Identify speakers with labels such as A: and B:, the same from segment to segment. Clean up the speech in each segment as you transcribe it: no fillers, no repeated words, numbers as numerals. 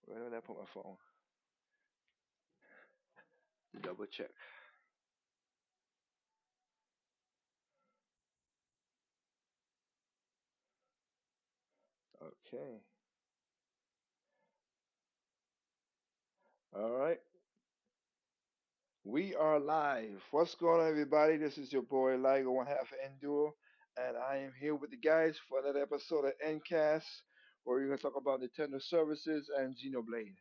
A: Where did I put my phone? Double check. Okay. All right. We are live. What's going on, everybody? This is your boy Ligo, one half of Enduro, and I am here with the guys for another episode of Endcast, where we're gonna talk about Nintendo services and Xenoblade.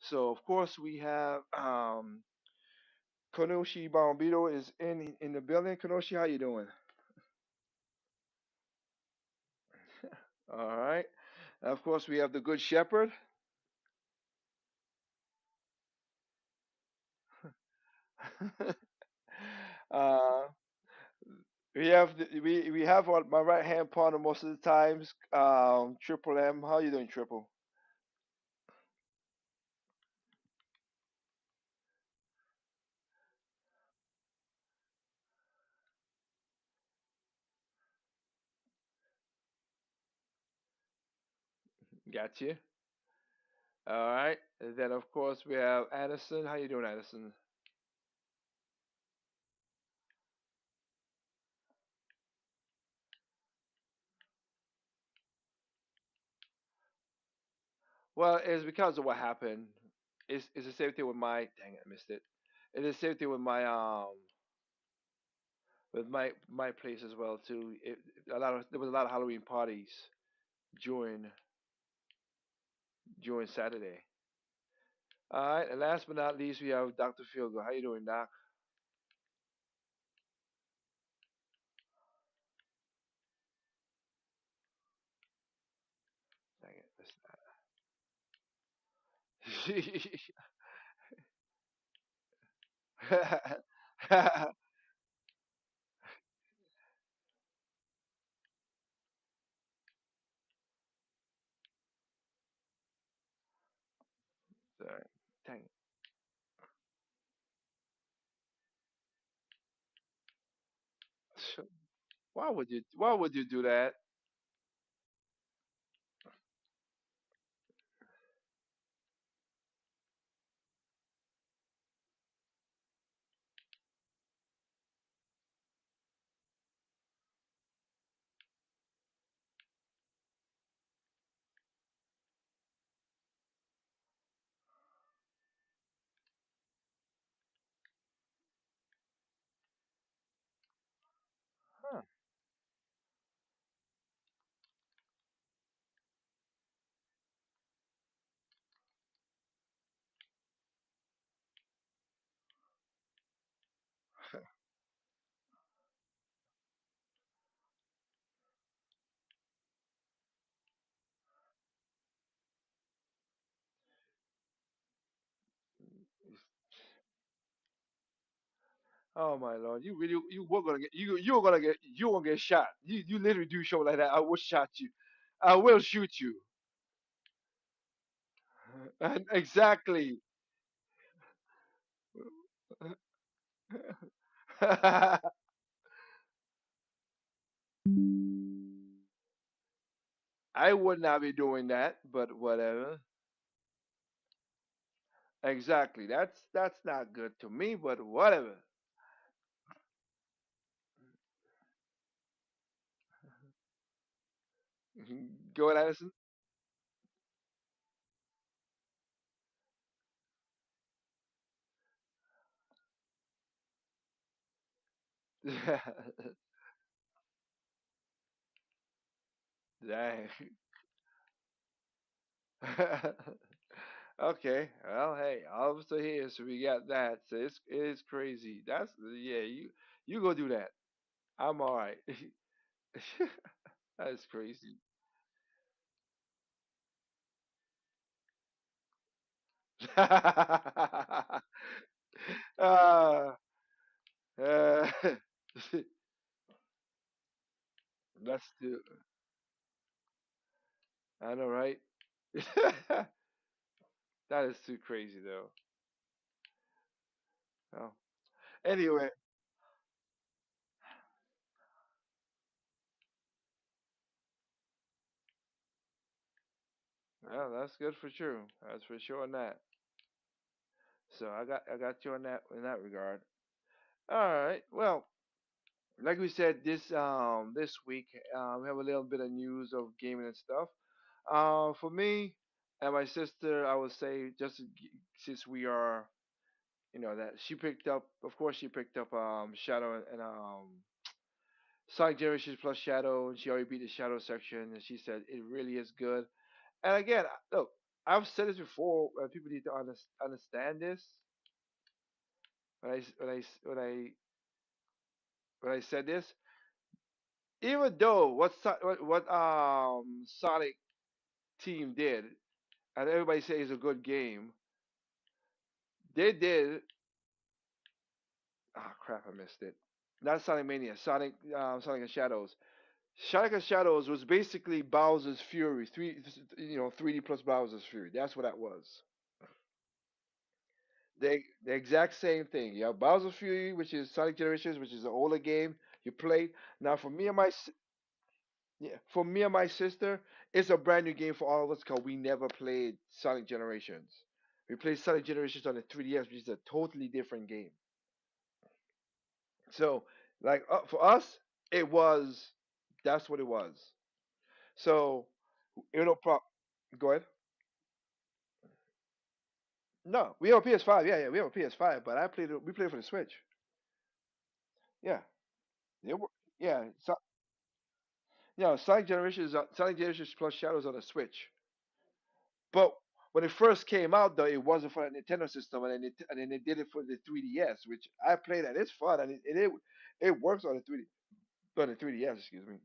A: So, of course, we have Konoshi Bombito is in the building. Konoshi, how you doing? All right. And of course, we have the Good Shepherd. uh, we have on my right hand partner most of the times. Triple M. How you doing, Triple? Got you. All right. And then of course we have Addison. How you doing, Addison? Well, it's because of what happened. It's the same thing with my. Dang it, I missed it. It's the same thing with my place as well too. There was a lot of Halloween parties during during Saturday. All right. And last but not least, we have Dr. Fielgo. How you doing, Doc? Dang it, missed that. Sorry. Dang it. Why would you do that? Huh. Oh my lord! You were gonna get shot. You literally do show like that. I will shot you. I will shoot you. And exactly. I would not be doing that, but whatever. Exactly. That's not good to me, but whatever. Go ahead, Addison. Dang. Okay. Well, hey, officer here, so we got that. So it's crazy. That's yeah. You go do that. I'm all right. That's crazy. uh, uh, that's too. I know, right? That is too crazy, though. Oh. Anyway, Well, that's good for true. That's for sure on that. So I got you on that in that regard. All right. Well, like we said, this week we have a little bit of news of gaming and stuff. For me and my sister, I would say since we are, that she picked up. Of course, she picked up Shadow and Sonic Generations plus Shadow, and she already beat the Shadow section, and she said it really is good. And again, look, I've said this before. People need to understand this. When I when I when I when I said this, even though what Sonic team did, and everybody says it's a good game, they did. Ah, crap, I missed it. Not Sonic Mania, Sonic and Shadows. Sonic and Shadows was basically Bowser's Fury, 3D plus Bowser's Fury. That's what that was. The exact same thing. You have Bowser's Fury, which is Sonic Generations, which is an older game you played. Now, for me and my sister, it's a brand new game for all of us because we never played Sonic Generations. We played Sonic Generations on the 3DS, which is a totally different game. So, like for us, it was that's what it was. So, you know, pro- go ahead. No, we have a PS5. Yeah, yeah, we have a PS5, but we played it for the Switch. Yeah, it, wa- yeah. So, Sonic Generations plus Shadows on the Switch. But when it first came out, though, it wasn't for the Nintendo system, and then they did it for the 3DS, which I played and it's fun, and it works on the 3DS. Excuse me.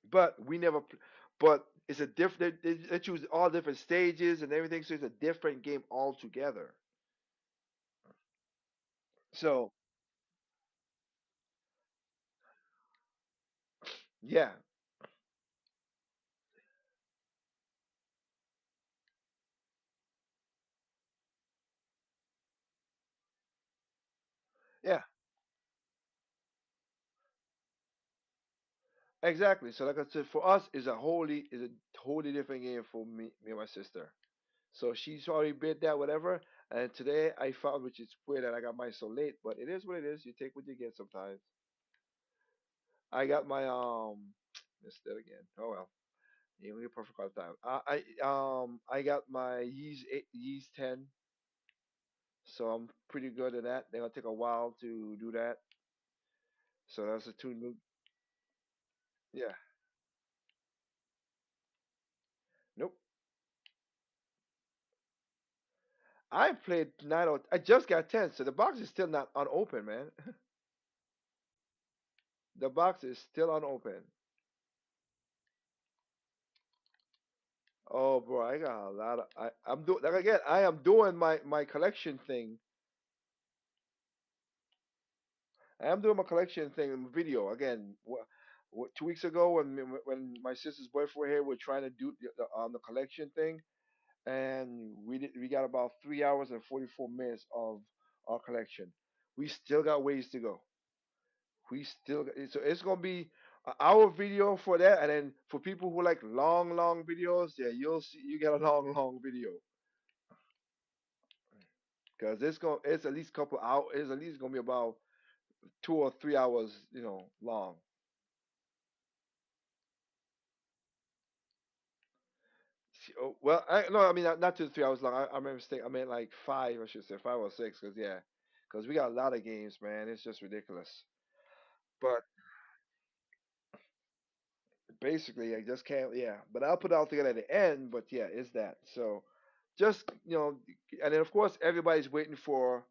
A: But we never. But it's a different. They choose all different stages and everything, so it's a different game altogether. So yeah, yeah, exactly. So like I said, for us, is a totally different game for me and my sister. So she's already bid that whatever. And today I found, which is weird that I got mine so late, but it is what it is. You take what you get sometimes. I got my missed it again. Oh well. You only get perfect all the time. I got my Yeez 10, so I'm pretty good at that. They're gonna take a while to do that. So that's a two new. Yeah. Nope. I played nine. I just got 10, so the box is still not unopened, man. The box is still unopened. Oh, bro, I got a lot of. I'm doing like again. I am doing my collection thing. I am doing my collection thing in video again. 2 weeks ago, when my sister's boyfriend were here, we're trying to do the collection thing, and we got about 3 hours and 44 minutes of our collection. We still got ways to go. So it's gonna be an hour video for that, and then for people who like long videos, yeah, you get a long video. Cause it's at least couple hours. It's at least gonna be about 2 or 3 hours, long. Well, no, I mean not 2 to 3 hours long. I made a mistake. I meant like five. I should say 5 or 6. Cause yeah, cause we got a lot of games, man. It's just ridiculous. But basically, I just can't. Yeah, but I'll put it all together at the end. But yeah, it's that. So just and then of course everybody's waiting for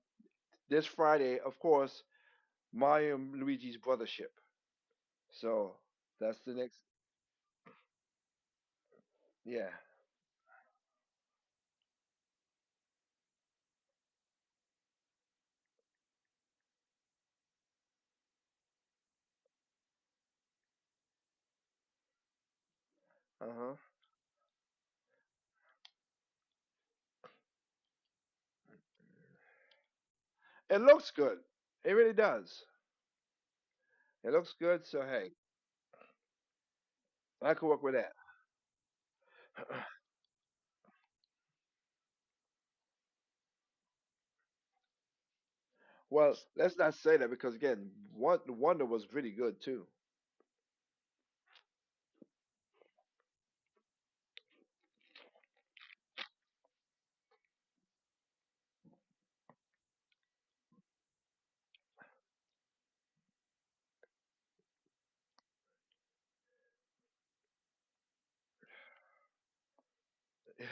A: this Friday. Of course, Mario and Luigi's Brothership. So that's the next. Yeah. Uh huh. It looks good. It really does. It looks good. So hey, I could work with that. Well, let's not say that because again, Wonder was pretty good too.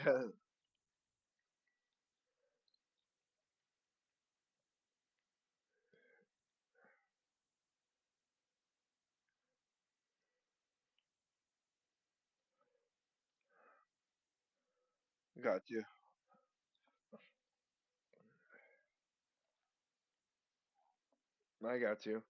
A: Yeah, got you. I got you.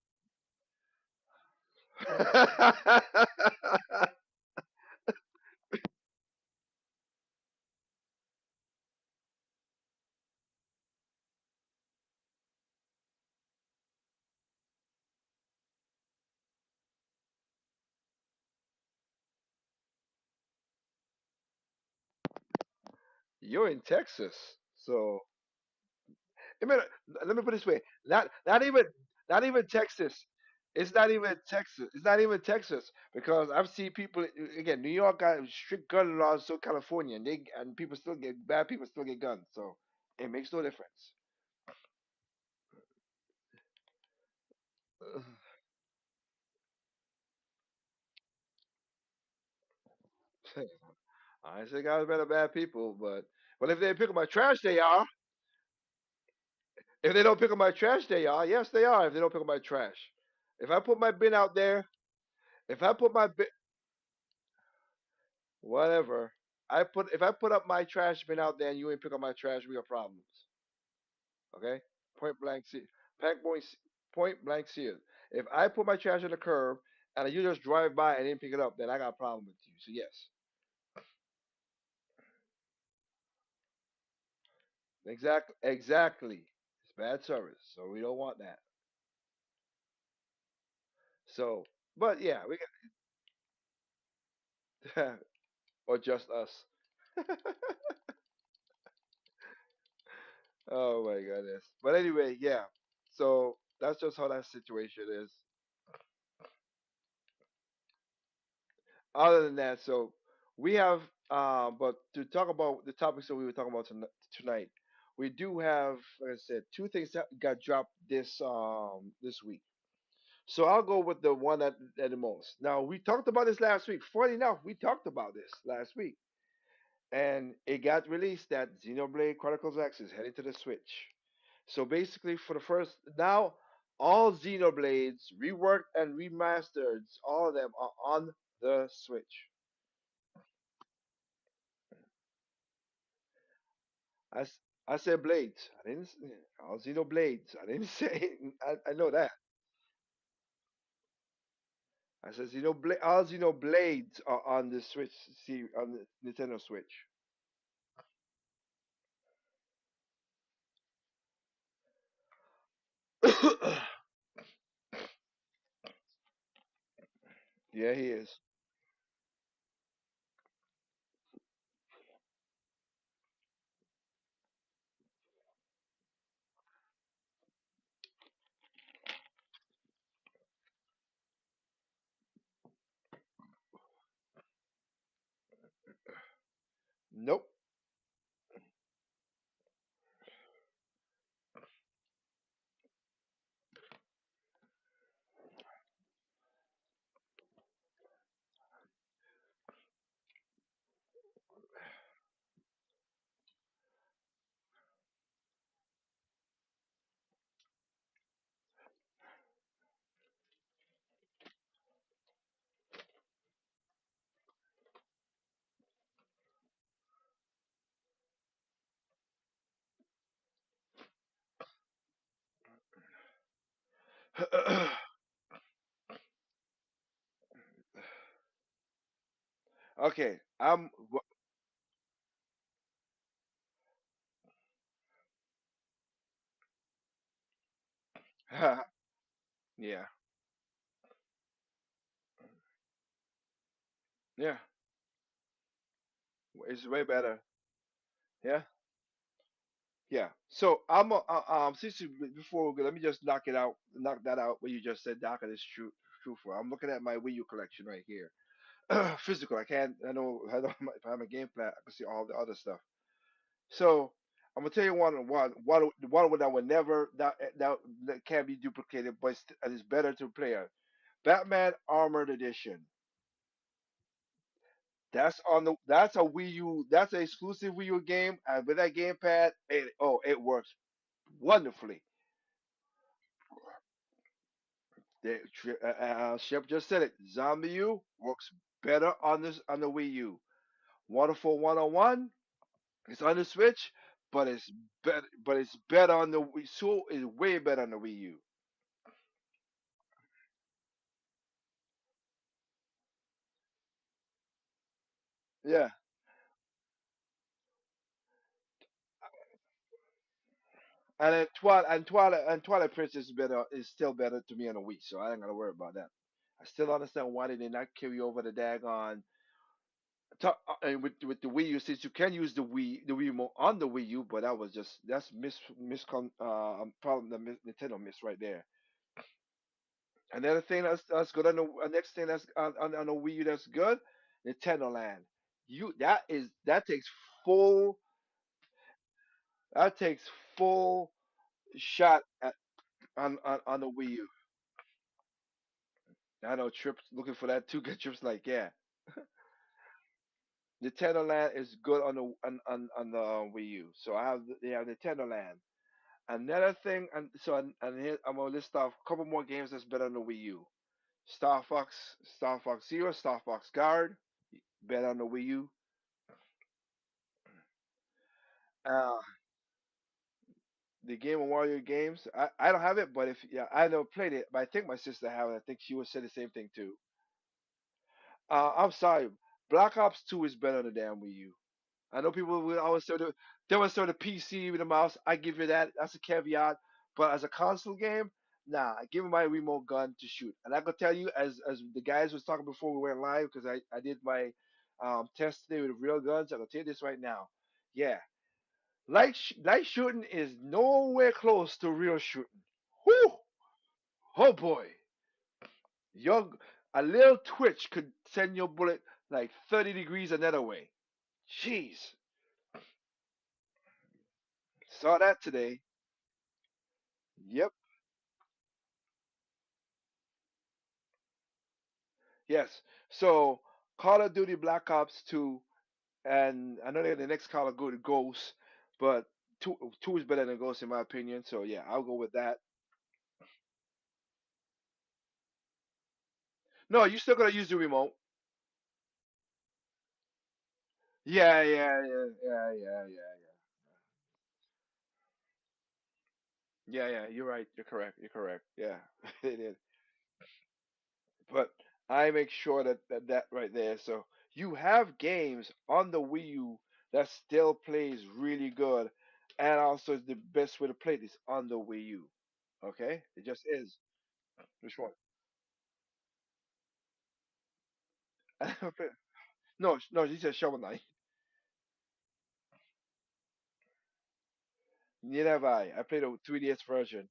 A: You're in Texas, so I mean, let me put it this way: not even Texas. It's not even Texas. It's not even Texas because I've seen people again. New York got strict gun laws, so California, and people still get bad. People still get guns, so it makes no difference. I say guys better bad people, but if they pick up my trash, they are. If they don't pick up my trash, they are. Yes, they are. If they don't pick up my trash, if I put my bin out there, if I put my bin, whatever, if I put up my trash bin out there and you ain't pick up my trash, we got problems. Okay, point blank, see, point blank, serious. If I put my trash on the curb and you just drive by and didn't pick it up, then I got a problem with you. So yes, exactly. It's bad service, so we don't want that. So, but yeah, we got or just us. Oh my goodness. But anyway, yeah. So that's just how that situation is. Other than that, so we have, but to talk about the topics that we were talking about tonight, we do have, like I said, two things that got dropped this week. So I'll go with the one at the most. Now we talked about this last week. Funny enough, we talked about this last week, and it got released that Xenoblade Chronicles X is heading to the Switch. So basically, for the first now, all Xenoblades reworked and remastered, all of them are on the Switch. I, s- I said blades. I didn't. All Xenoblades. I didn't say. I know that. I said all Xenoblades are on the Switch. See, on the Nintendo Switch. Yeah, he is. Nope. Okay. Yeah. Yeah. It's way better. Yeah. Yeah. So since before we go, let me just knock that out. What you just said, Doc, and it's truthful. I'm looking at my Wii U collection right here. Physical. I can't. I know if I have a game plan, I can see all the other stuff. So I'm gonna tell you one that would never that can't be duplicated, but it's better to play it. Batman Armored Edition. That's a Wii U. That's an exclusive Wii U game, and with that gamepad, it works wonderfully. Shep just said it. Zombie U works better on the Wii U. Wonderful 101 is on the Switch, but it's better on the Wii. So is way better on the Wii U. Yeah, and then Twilight Princess is still better to me on the Wii, so I ain't gotta worry about that. I still understand why they did not carry over the daggone and with the Wii U, since you can use the Wii remote on the Wii U, but that's problem that Nintendo missed right there. Another thing that's good on the next thing that's on the Wii U that's good, Nintendo Land. That takes full that takes full shot on the Wii U. I know Trips looking for that too. Get Trips like yeah, Nintendo Land is good on the Wii U. So they have Nintendo Land. Another thing, and here I'm gonna list off a couple more games that's better on the Wii U. Star Fox Zero, Star Fox Guard, better on the Wii U. Uh, the Game of Warrior games, I don't have it, but if yeah, I never played it, but I think my sister have it. I think she would say the same thing too. I'm sorry, Black Ops 2 is better than the damn Wii U. I know people will always say they will say the PC with the mouse. I give you that. That's a caveat. But as a console game, nah. I give me my remote gun to shoot. And I can tell you, as the guys was talking before we went live, because I did my test today with real guns. I can tell you this right now. Yeah, light shooting is nowhere close to real shooting. Whoo! Oh boy, your a little twitch could send your bullet like 30 degrees another way. Jeez, saw that today. Yep. Yes. So Call of Duty Black Ops 2, and I know they're the next Call of Duty Ghost, but two is better than Ghost in my opinion. So yeah, I'll go with that. No, you still gotta use the remote. Yeah. Yeah. You're right. You're correct. You're correct. Yeah, it is. But I make sure that right there. So you have games on the Wii U that still plays really good, and also the best way to play this on the Wii U. Okay, it just is. Which one? No, he said Shovel Knight. Neither have I. I played a 3DS version.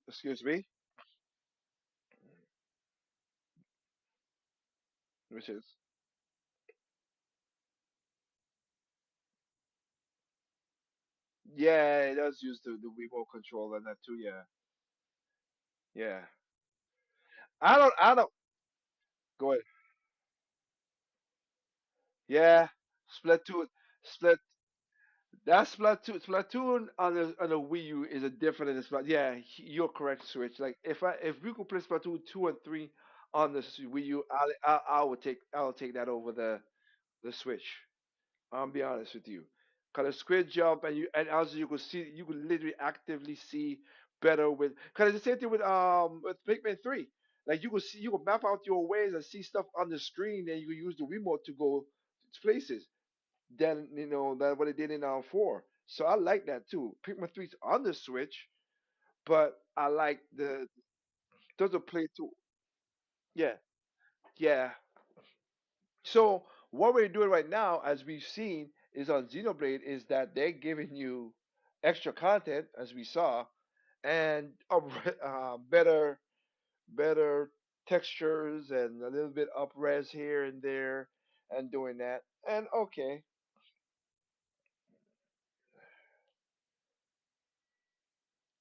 A: Excuse me. Which is yeah, it does use the remote control and that too. Yeah, yeah. I don't. Go ahead. Yeah, Splatoon, Splat. That's Splatoon on the Wii U is a different than Splat. Yeah, you're correct, Switch. Like if we could play Splatoon 2 and 3 on the Wii U, I'll take that over the Switch. I'll be honest with you. Cause the squid jump and also you could literally actively see better with cause it's the same thing with Pikmin 3. Like you could map out your ways and see stuff on the screen and you could use the remote to go places than than what it did in 4. So I like that too. Pikmin 3's on the Switch, but I like the those are play too. Yeah, yeah. So What we're doing right now, as we've seen, is on Xenoblade, is that they're giving you extra content, as we saw, and better textures and a little bit up res here and there, and doing that. And okay,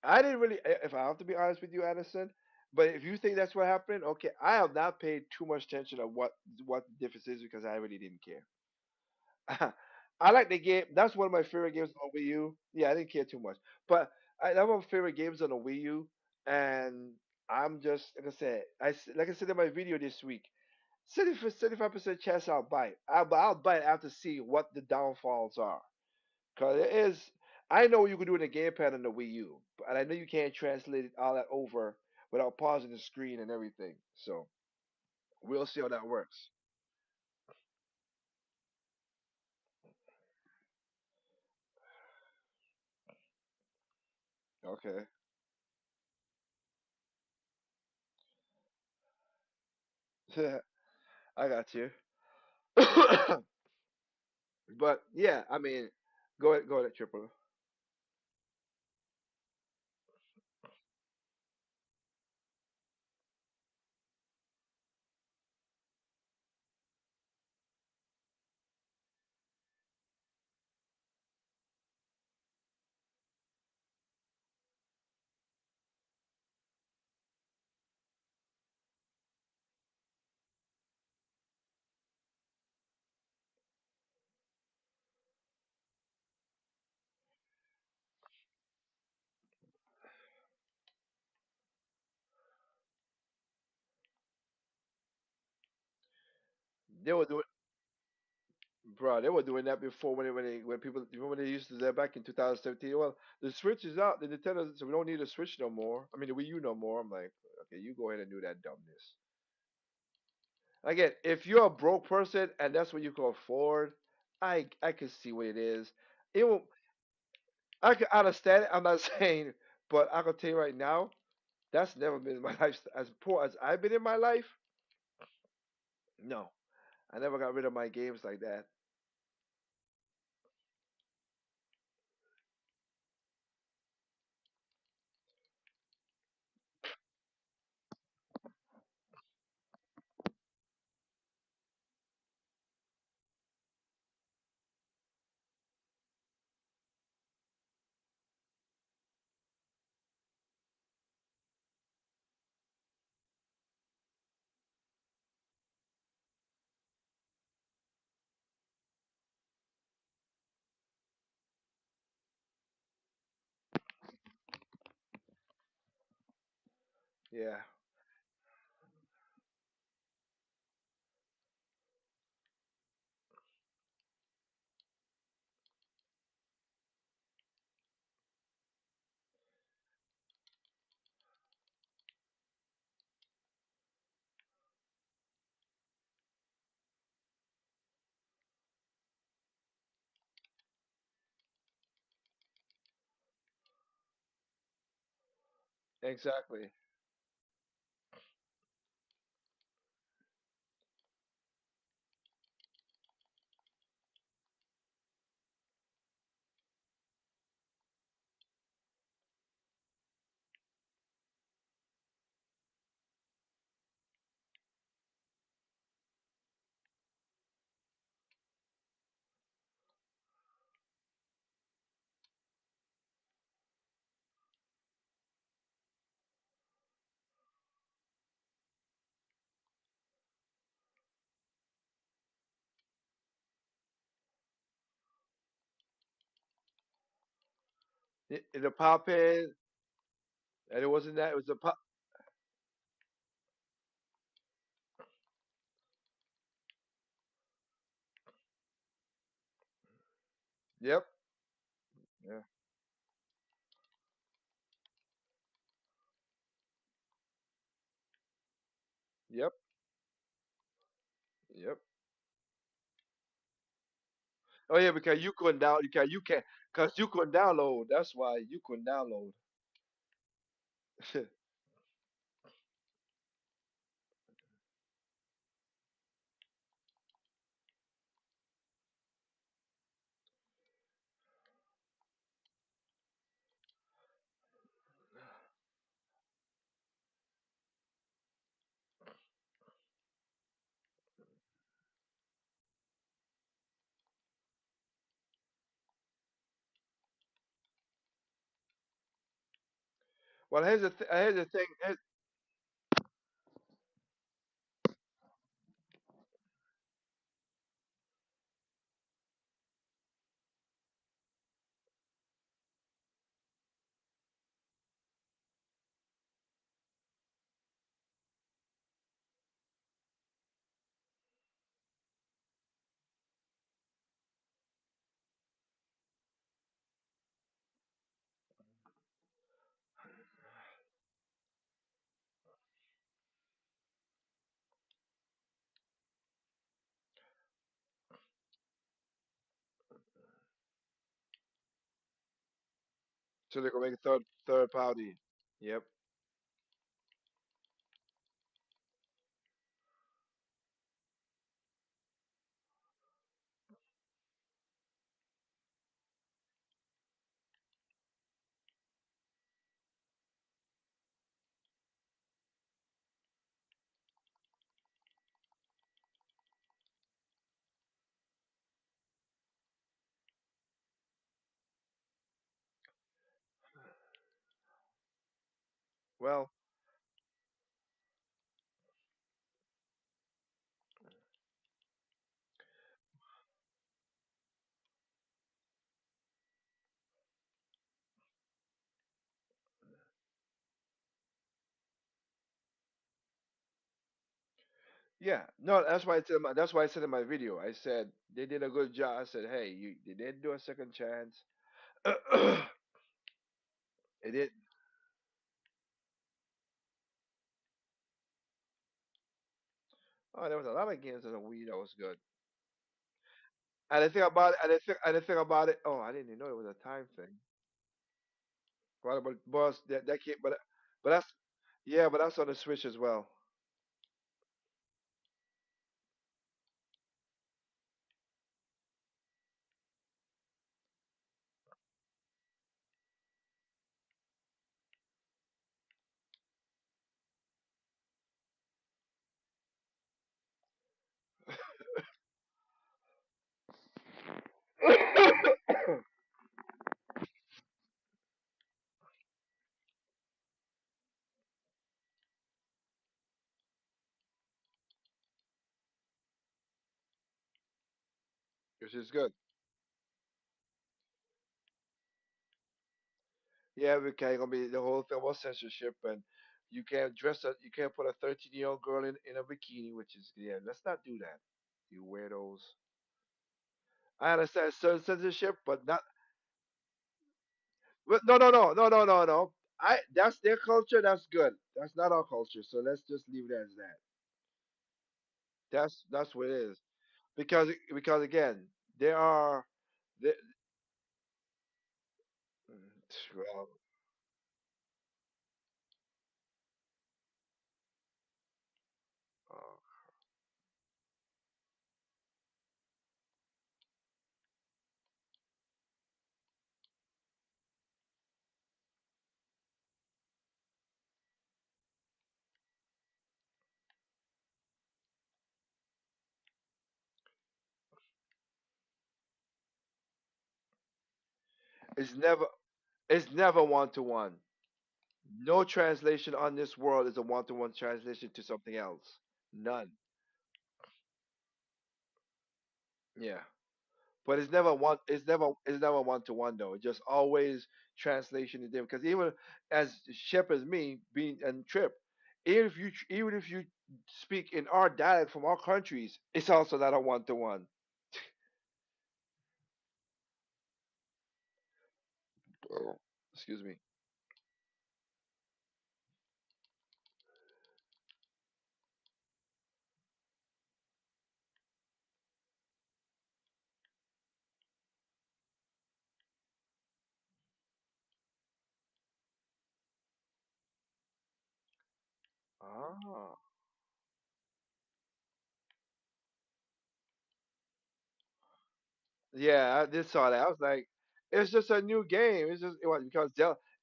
A: I didn't really, if I have to be honest with you, Addison. But if you think that's what happened, okay, I have not paid too much attention to what the difference is because I really didn't care. I like the game. That's one of my favorite games on Wii U. Yeah, I didn't care too much, but that's one of my favorite games on the Wii U. And I'm just like I said, like I said in my video this week, 75% chance I'll buy it. I'll buy it after seeing what the downfalls are. Cause it is. I know what you can do in the gamepad on the Wii U, and I know you can't translate all that over without pausing the screen and everything. So we'll see how that works. Okay, I got you. But yeah, I mean, go ahead, Triple. They were doing, bro. They were doing that before when people when they used to do that back in 2017. Well, the Switch is out. The Nintendo, so we don't need a Switch no more. I mean, the Wii U no more. I'm like, okay, you go ahead and do that dumbness. Again, if you're a broke person and that's what you can afford, I can see what it is. It will. I can understand it. I'm not saying, but I can tell you right now, that's never been my life. As poor as I've been in my life, no, I never got rid of my games like that. Yeah, exactly. The pop in, and it wasn't that. It was the pop. Yep. Yeah. Yep. Yep. Oh yeah, because you couldn't down. You can't because you couldn't download. That's why you couldn't download. Well, here's the thing. So they're gonna make a third party. Yep. Well, yeah. No, that's why I said in my video. I said they did a good job. I said, hey, they didn't do a second chance. They did. Oh, there was a lot of games on the Wii that was good. And the thing about it, and the thing about it. Oh, I didn't even know it was a time thing. Right, but boss, that came, but that's yeah, but that's on the Switch as well. Which is good. Yeah, we can't gonna be the whole thing about censorship, and you can't put a 13-year-old girl in a bikini, which is yeah. Let's not do that, you weirdos. I understand censorship, but not. But no. That's their culture. That's good. That's not our culture. So let's just leave it as that. That's what it is. Because again, there are, the, well, uh, it's never it's never one to one. No translation on this world is a one to one translation to something else. None. Yeah. But it's never one to one though. It's just always translation is different. Because even as Shep as me being and Trip, even if you speak in our dialect from our countries, it's also not a one to one. Oh, excuse me. Ah. Yeah, I did saw that. I was like, it's just a new game. It's just because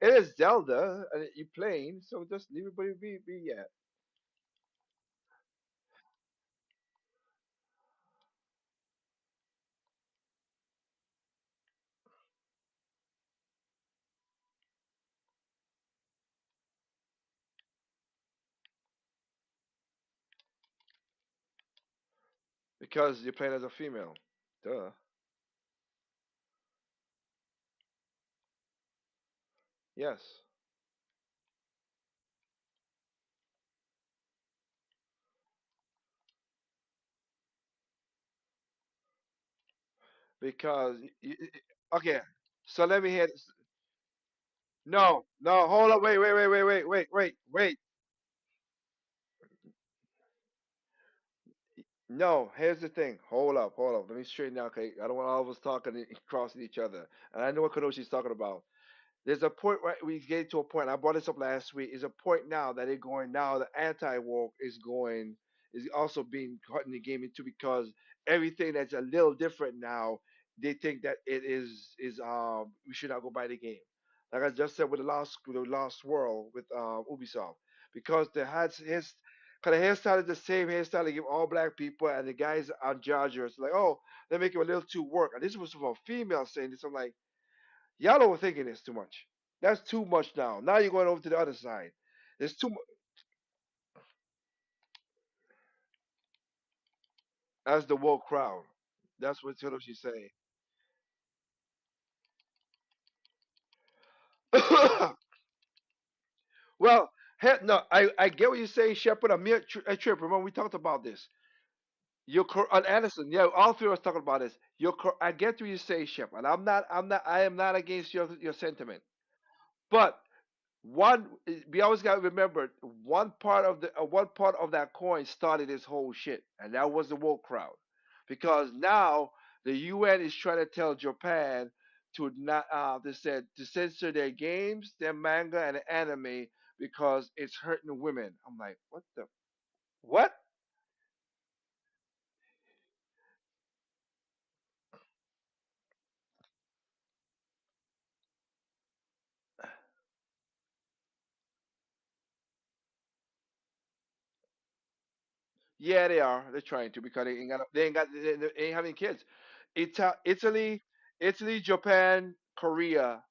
A: it is Zelda and you playing, so just leave it be. Yeah. Because you're playing as a female. Duh. Yes. Because okay. So let me hear. No, no, hold up, wait. No, here's the thing. Hold up. Let me straighten out. Okay, I don't want all of us talking and crossing each other. And I know what Kadoshi's talking about. There's a point right we get to a point. I brought this up last week. Is a point now that they're going now. The anti-woke is going is also being caught in the game into because everything that's a little different now. They think that it is we should not go by the game. Like I just said with the Lost World with Ubisoft because the had his kind of hairstyle is the same hairstyle they give all black people and the guys on Chargers like oh they make him a little too work and this was from a female saying this. I'm like y'all overthinking this too much. That's too much now. Now you're going over to the other side. There's too much. As the woke crowd. That's what she's saying. Well, no, I get what you're saying, Shepard. I'm here, Trip. Remember we talked about this. Anderson. Yeah, all three of us talking about this. I get what you say, Shepard. I am not against your sentiment. But one we always got to remember one part of that coin started this whole shit and that was the woke crowd because now the UN is trying to tell Japan to not they said to censor their games, their manga and anime because it's hurting women. I'm like what? Yeah, they are. They're trying to because they ain't having kids. Italy, Japan, Korea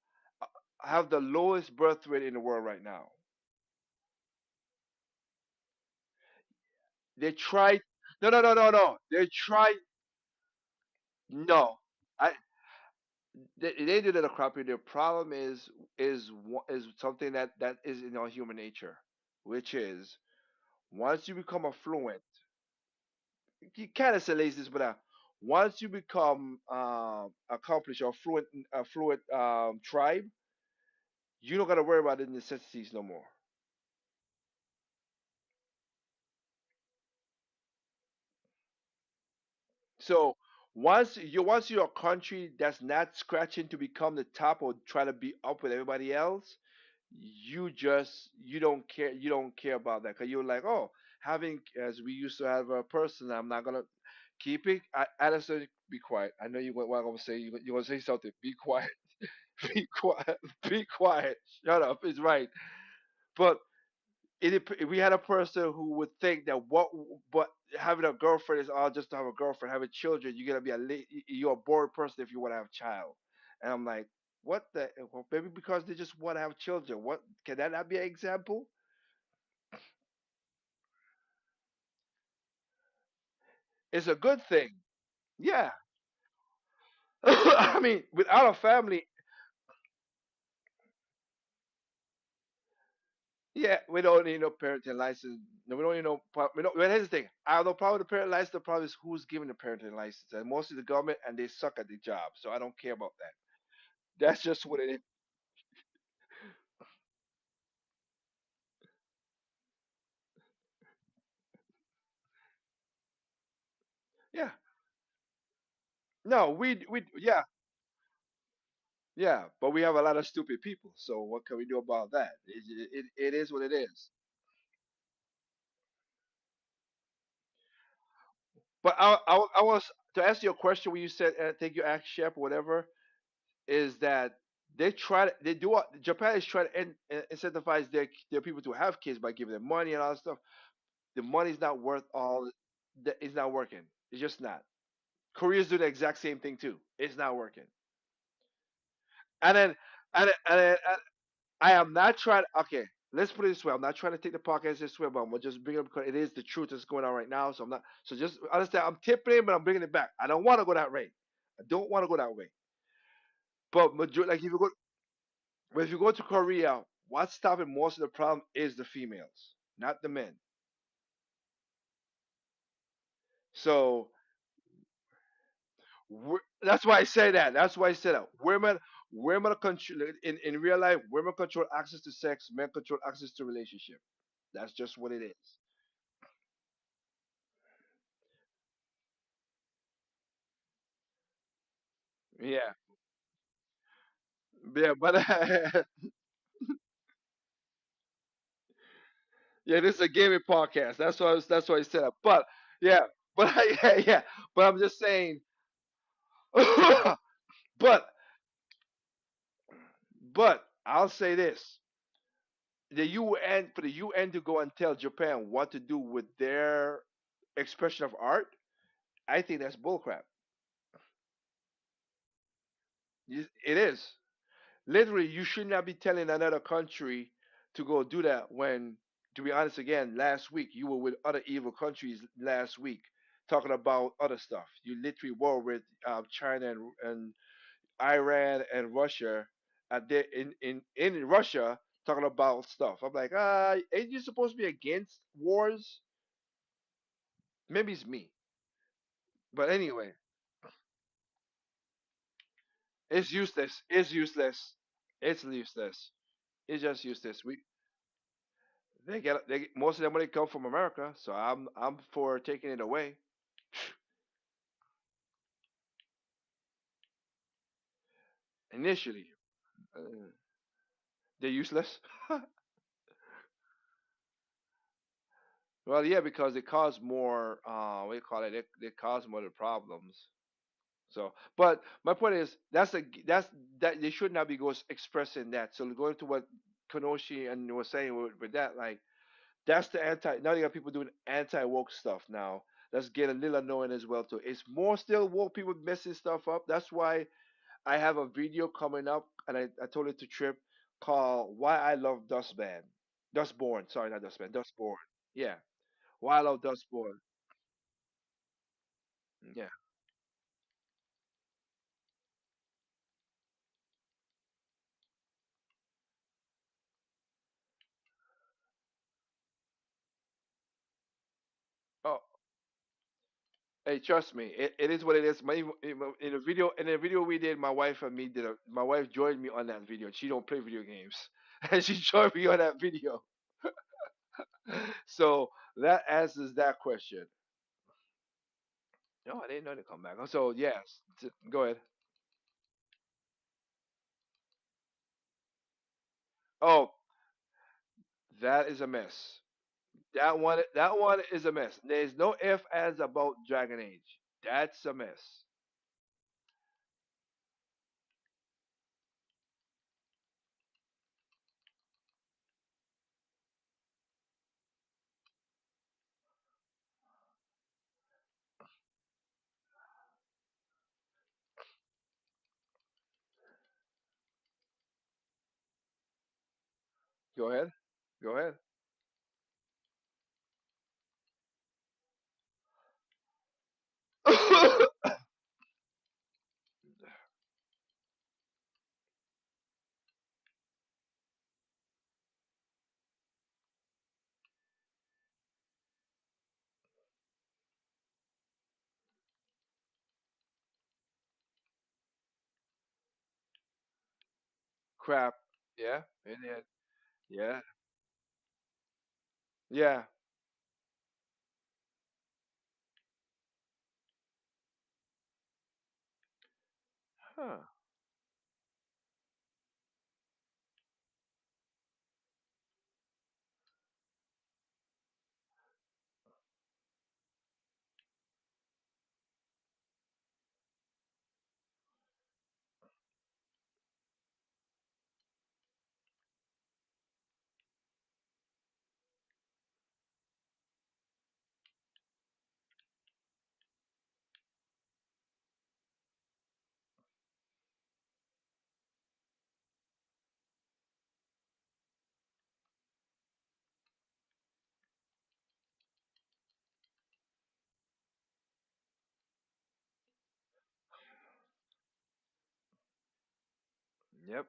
A: have the lowest birth rate in the world right now. They tried. No, no, no, no, no. They tried. No, I. They did it a crappy. The problem is something that is in our human nature, which is once you become affluent, you kind of say laziness, but once you become accomplished or affluent tribe, you don't gotta worry about the necessities no more. So once you're a country that's not scratching to become the top or try to be up with everybody else, you don't care about that because you're like oh having as we used to have a person I'm not gonna keep it. Addison, be quiet. I know you what I'm gonna say. You're gonna say something. Be quiet. Be quiet. Be quiet. Shut up. It's right. But if we had a person who would think that but having a girlfriend is all just to have a girlfriend, having children, you're gonna be you're a bored person if you want to have a child. And I'm like, what the well, maybe because they just want to have children. What can that not be an example? It's a good thing. Yeah. I mean, without a family, yeah, we don't need no parenting license. No, we don't need no. We don't. Well, here's the thing. I have no problem with the parent license. The problem is who's giving the parenting license, and mostly the government, and they suck at the job. So I don't care about that. That's just what it is. Yeah. No, yeah, yeah, but we have a lot of stupid people. So what can we do about that? It is what it is. But I was to answer your question when you said I think you asked Shep or whatever is that Japan is trying to incentivize their people to have kids by giving them money and all that stuff. The money's not worth all. It's not working. It's just not. Korea's doing the exact same thing too. It's not working. And then and I am not trying. Okay, let's put it this way. I'm not trying to take the podcast this way, but I'm gonna just bring it up because it is the truth that's going on right now. So I'm not. So just understand. I'm tipping it, but I'm bringing it back. I don't want to go that way. I don't want to go that way. But like if you go to Korea, what's stopping most of the problem is the females, not the men. So that's why I say that. That's why I said that. Women control in real life. Women control access to sex. Men control access to relationship. That's just what it is. Yeah, yeah, but yeah, this is a gaming podcast. That's why I said that. But yeah, but yeah, yeah. But I'm just saying. but but I'll say this: the UN for the UN to go and tell Japan what to do with their expression of art, I think that's bullcrap. It is. Literally, you should not be telling another country to go do that when, to be honest, again, last week you were with other evil countries last week talking about other stuff. You literally were with China and Iran and Russia in Russia talking about stuff. I'm like, ain't you supposed to be against wars? Maybe it's me. But anyway, it's useless. It's useless. It's useless. It's just useless. Most of their money come from America, so I'm for taking it away initially. Uh, they're useless. Well, yeah, because they cause more. What do you call it? They cause more of the problems. So, but my point is that they should not be expressing that. So going to what Kenoshi and was saying with that, like that's the anti. Now you got people doing anti woke stuff now. Let's get a little annoying as well too. It's more still woke people messing stuff up. That's why I have a video coming up, and I told it to Trip called "Why I Love Dustband." Dustborn, sorry, not Dustband, Dustborn. Yeah, Why I Love Dustborn. Yeah. Oh, hey, trust me, it is what it is. In a video we did, my wife and me did. My wife joined me on that video. She don't play video games, and she joined me on that video. So that answers that question. No, I didn't know to come back. So yes, go ahead. Oh, that is a mess. That one is a mess. There's no if as about Dragon Age. That's a mess. Go ahead. Go ahead. Crap. Yeah. Yeah. Yeah. Yeah. Huh. Yep.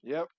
A: Yep.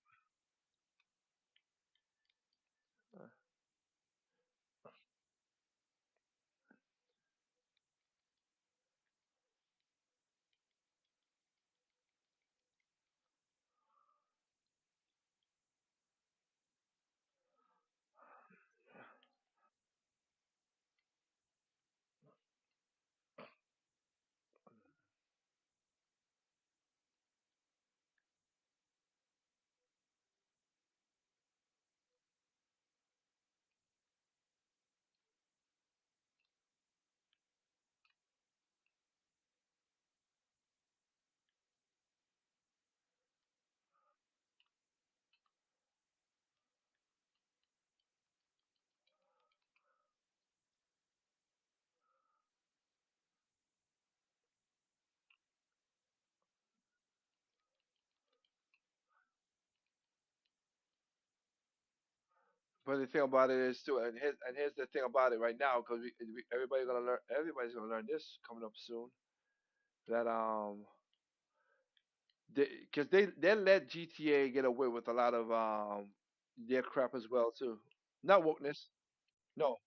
A: But the thing about it is too, and here's the thing about it right now, because everybody's gonna learn this coming up soon. That because they let GTA get away with a lot of their crap as well too. Not wokeness, no,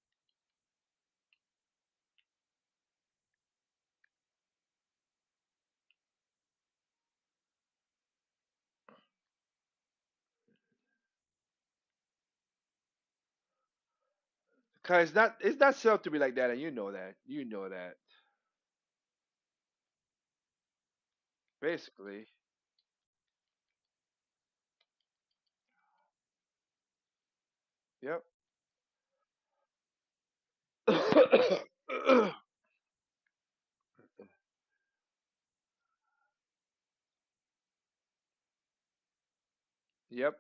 A: cause it's not set up to be like that, and you know that. You know that. Basically, yep. Yep.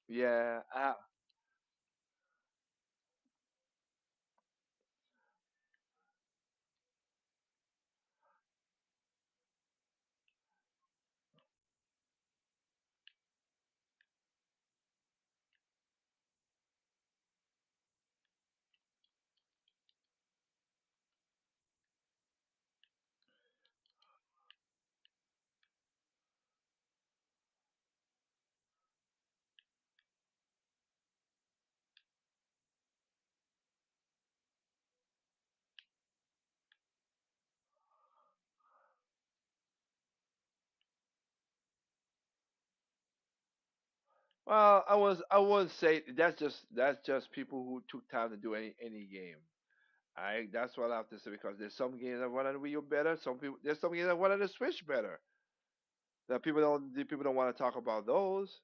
A: Yeah. Well, I would say that's just people who took time to do any game. I That's what I have to say because there's some games that run on Wii U better. There's some games that run on the Switch better. That people don't want to talk about those.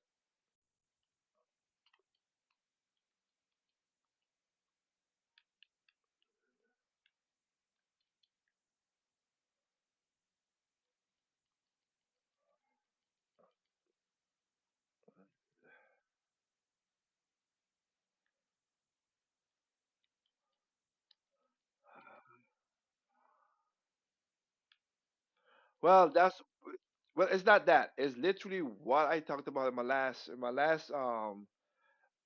A: Well, it's not that. It's literally what I talked about in my last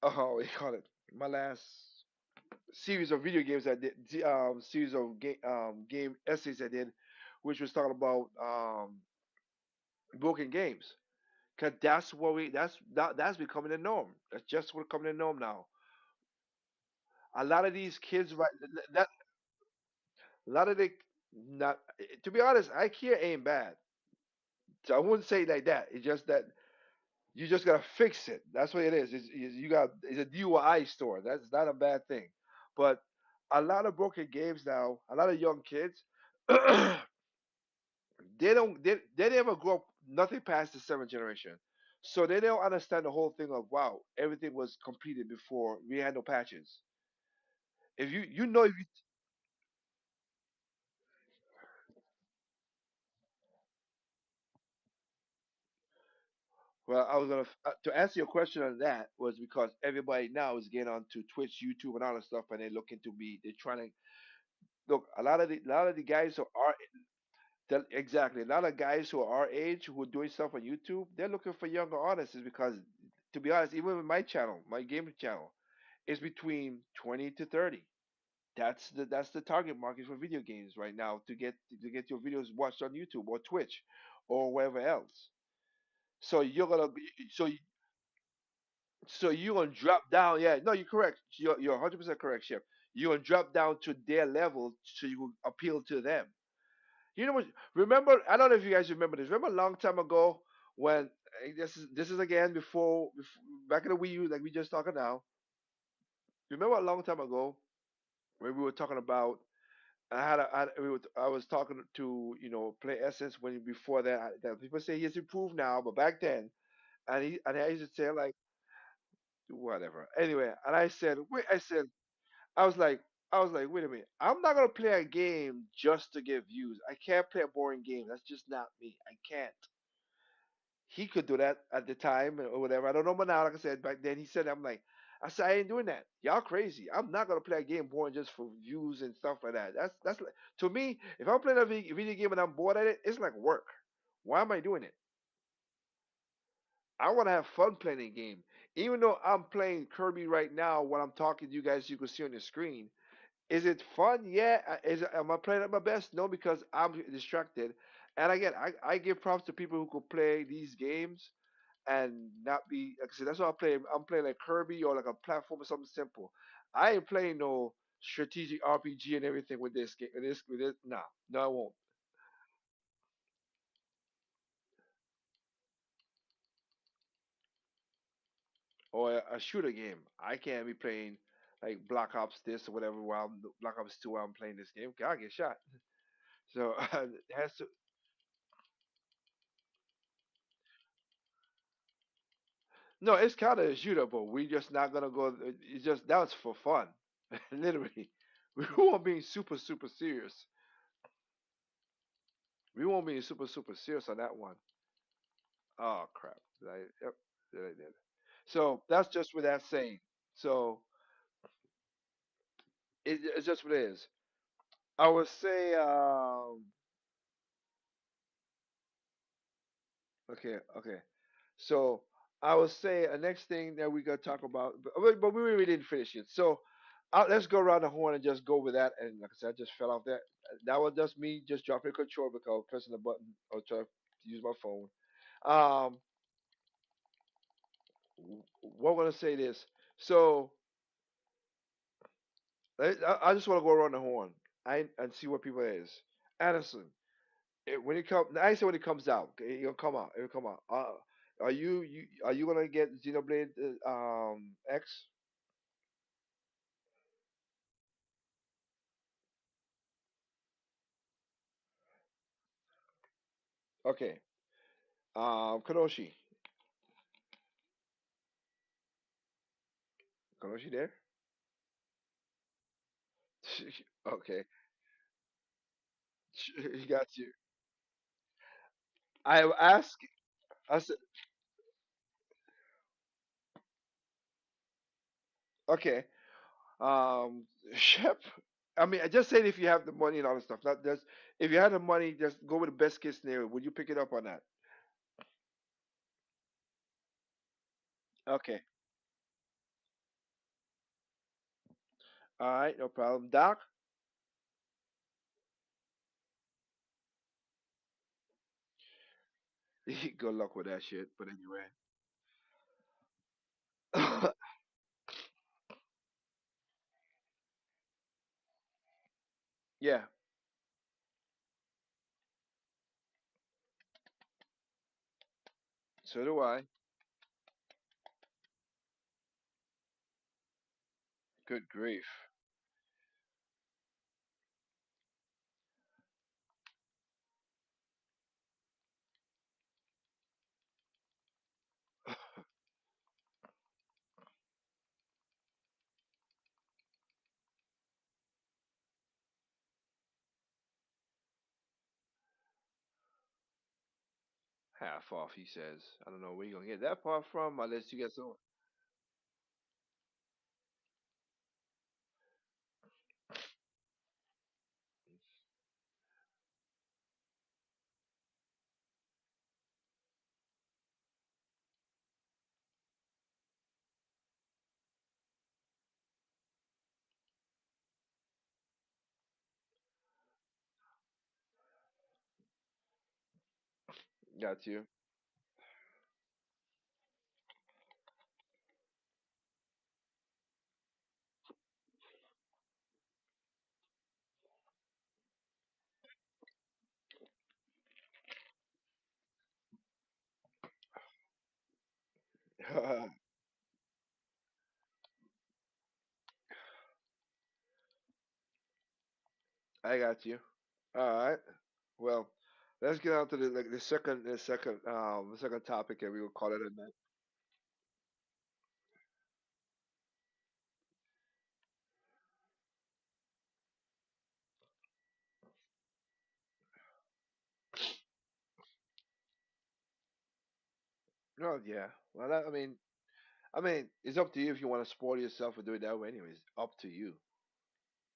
A: what do you call it? My last series of video games I did, series of game essays I did, which was talking about broken games. Cause that's what we that's becoming the norm. That's just what becoming the norm now. A lot of these kids, right? That a lot of the not to be honest, IKEA ain't bad. So I wouldn't say like that. It's just that you just gotta fix it. That's what it is. You got it's a DIY store. That's not a bad thing. But a lot of broken games now, a lot of young kids, they never grew up nothing past the seventh generation. So they don't understand the whole thing of wow, everything was completed before we had no patches. If you know if you well, I was gonna to answer your question on that was because everybody now is getting onto Twitch, YouTube, and all that stuff, and they're looking to be they're trying to look. A lot of the guys who are exactly a lot of guys who are our age who are doing stuff on YouTube, they're looking for younger audiences because, to be honest, even with my channel, my gaming channel, is between 20 to 30. That's the target market for video games right now to get your videos watched on YouTube or Twitch or wherever else. So you're gonna be so you're gonna drop down. Yeah, no, you're correct. You're 100% correct, Chef. You're gonna drop down to their level so you will appeal to them. You know what? Remember, I don't know if you guys remember this. Remember a long time ago when this is again before back in the Wii U, like we just talking now. Remember a long time ago when we were talking about I was talking to Play Essence when before that, that people say he's improved now, but back then, and I used to say like whatever. Anyway, and I said wait, I was like I was like wait a minute, I'm not gonna play a game just to get views. I can't play a boring game. That's just not me. I can't. He could do that at the time or whatever. I don't know, but now, like I said, back then he said, I said, I ain't doing that. Y'all crazy. I'm not gonna play a game boring just for views and stuff like that. That's like, to me, if I'm playing a video game and I'm bored at it, it's like work. Why am I doing it? I want to have fun playing a game. Even though I'm playing Kirby right now, when I'm talking to you guys, you can see on the screen. Is it fun? Yeah. Am I playing at my best? No, because I'm distracted. And again, I give props to people who could play these games and not be like I said, that's what I play. I'm playing like Kirby or like a platform or something simple. I ain't playing no strategic RPG and everything with this game. With this, nah, no, I won't. Or a shooter game. I can't be playing like Black Ops this or whatever while Black Ops 2 while I'm playing this game. I get shot. So it has to. No, it's kind of a shooter, but we just not gonna go. It's just that was for fun, literally. We won't be super super serious. We won't be super super serious on that one. Oh crap! Yep, did I did. So that's just what that's saying. So it's just what it is. I would say, okay, okay. So I would say the next thing that we gotta talk about, but we really didn't finish it. So let's go around the horn and just go with that. And like I said, I just fell off that. That was just me just dropping the control because I was pressing the button or trying to use my phone. Um, what I'm gonna say this. So I just want to go around the horn and see what people is. Anderson, when it comes, I say when it comes out, okay, it'll come out. It'll come out. Are you gonna get Xenoblade X? Okay. Kanoshi, Kanoshi there? Okay, he got you. I asked. I said, okay. Shep. I mean, I just said if you have the money and all the stuff. Not just if you had the money, just go with the best case scenario. Would you pick it up on that? Okay. All right, no problem. Doc. Good luck with that shit. But anyway. Yeah, so do I. Good grief. Half off, he says. I don't know where you gonna get that part from, unless you get some. Got you. I got you. All right. Well, let's get on to the second topic, and we will call it a night. Oh yeah. Well, I mean, it's up to you if you want to spoil yourself or do it that way. Anyways, up to you.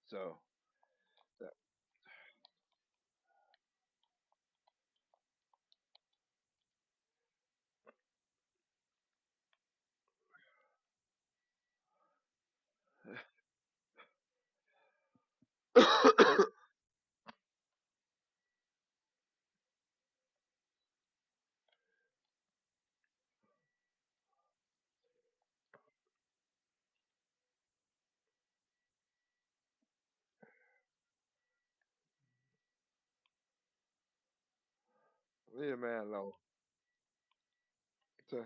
A: So. Leave a man alone. So-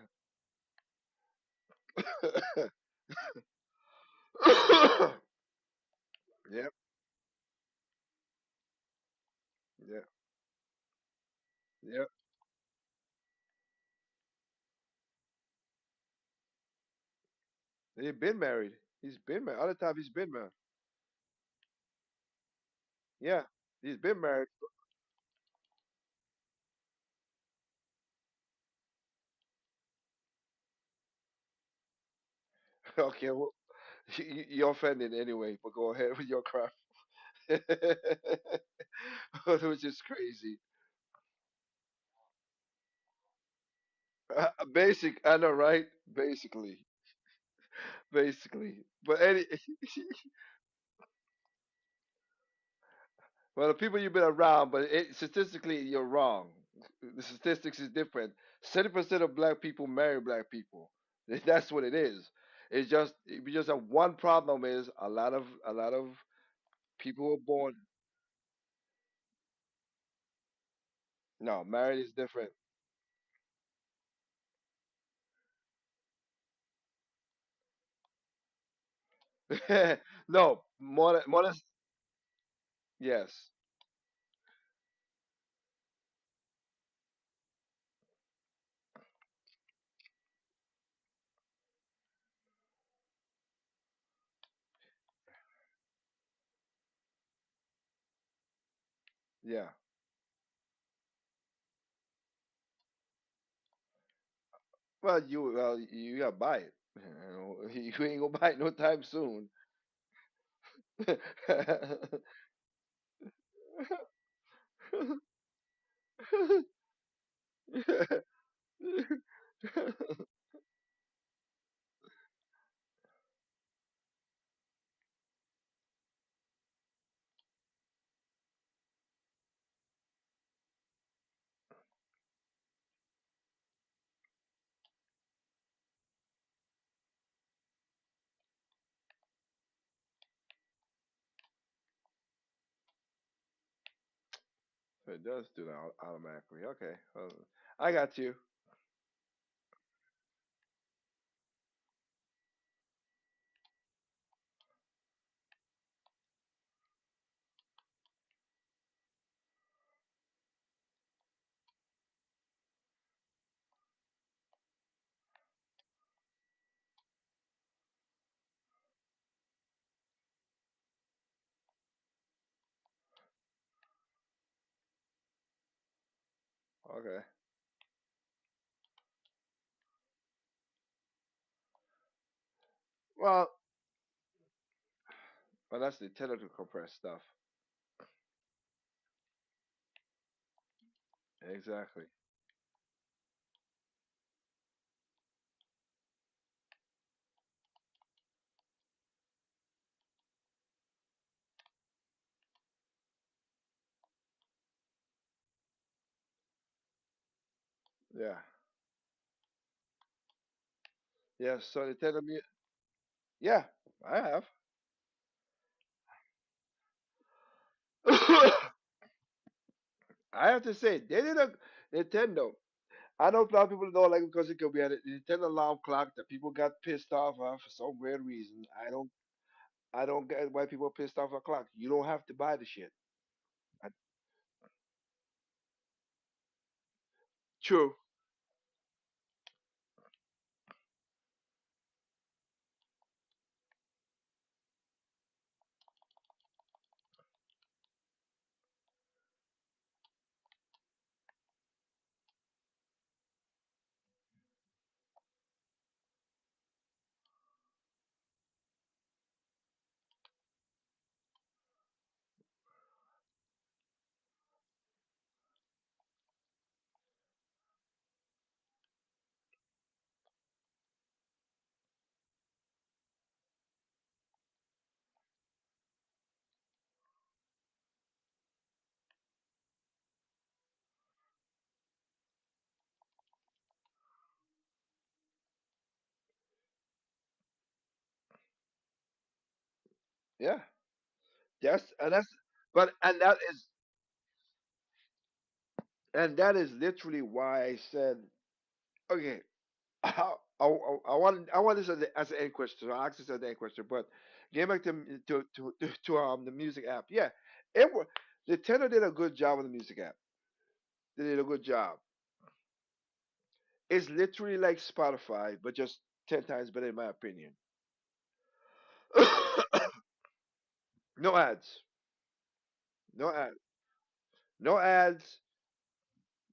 A: Yep. Yep. Yep. He's been married. He's been married. Other time he's been married. Yeah. He's been married. Okay. Well, you're offended anyway. But go ahead with your crap. Which is crazy. Basic. I know, right? Basically. Basically. But well, the people you've been around, but statistically, you're wrong. The statistics is different. 70% of black people marry black people. That's what it is. It's just we just have one problem is a lot of people were born. No, married is different. No, more than yes, yeah. Well, you gotta buy it. You ain't gonna buy it no time soon. It does do that automatically. Okay, I got you. Okay. Well, that's the technical compressed stuff. Exactly. Yeah. Yes. So the technical. Yeah, I have. I have to say, they did a Nintendo. I know a lot of people don't like it because it could be a Nintendo alarm clock that people got pissed off of for some weird reason. I don't get why people are pissed off a clock. You don't have to buy the shit. I, true. Yeah. That's but and that is literally why I said okay. I want this as an end question. So I asked this as an end question, but getting back to the music app. Yeah, it was Nintendo did a good job with the music app. They did a good job. It's literally like Spotify, but just 10 times better in my opinion. No ads. No ad. No ads.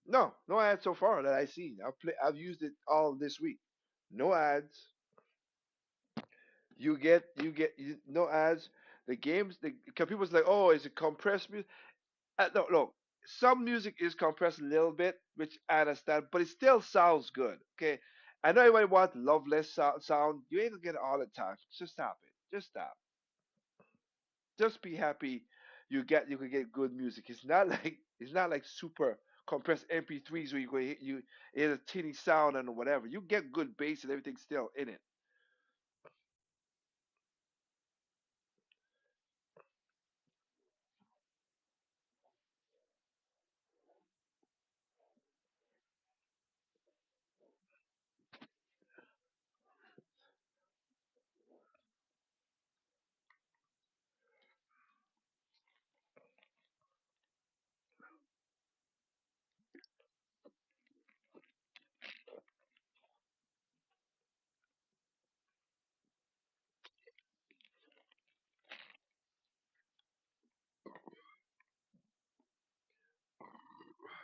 A: No, no ads so far that I've seen. I've used it all this week. No ads. No ads. The games. Cause people's like, oh, is it compressed music? No, no. Some music is compressed a little bit, which I understand, but it still sounds good. Okay. I know everybody wants loveless sound. You ain't gonna get it all the time. Just stop it. Just stop. Just be happy you can get good music. It's not like super compressed MP3s where you hear a teeny sound and whatever. You get good bass and everything still in it.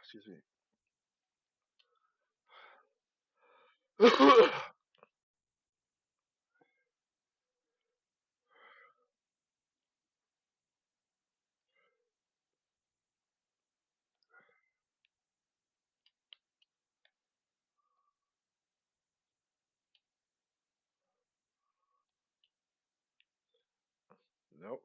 A: Excuse me. Nope.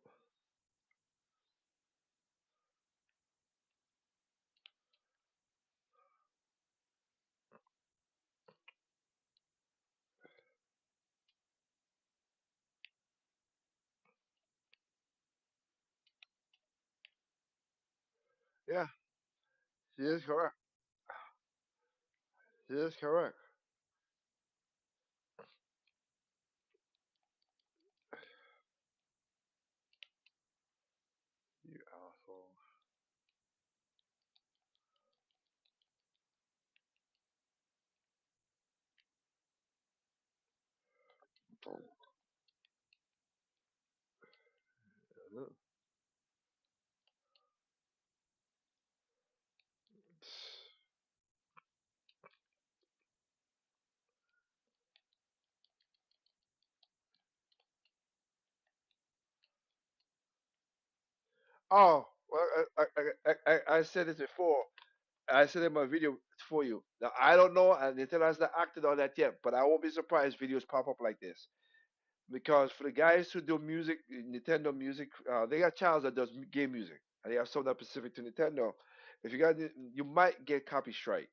A: Yeah. He is correct. He is correct. You asshole. Oh, well, I said it before. I said in my video for you. Now I don't know, and Nintendo has not acted on that yet, but I won't be surprised videos pop up like this because for the guys who do music, Nintendo music, they got channels that does game music, and they have some that specific to Nintendo. If you got, you might get copy strike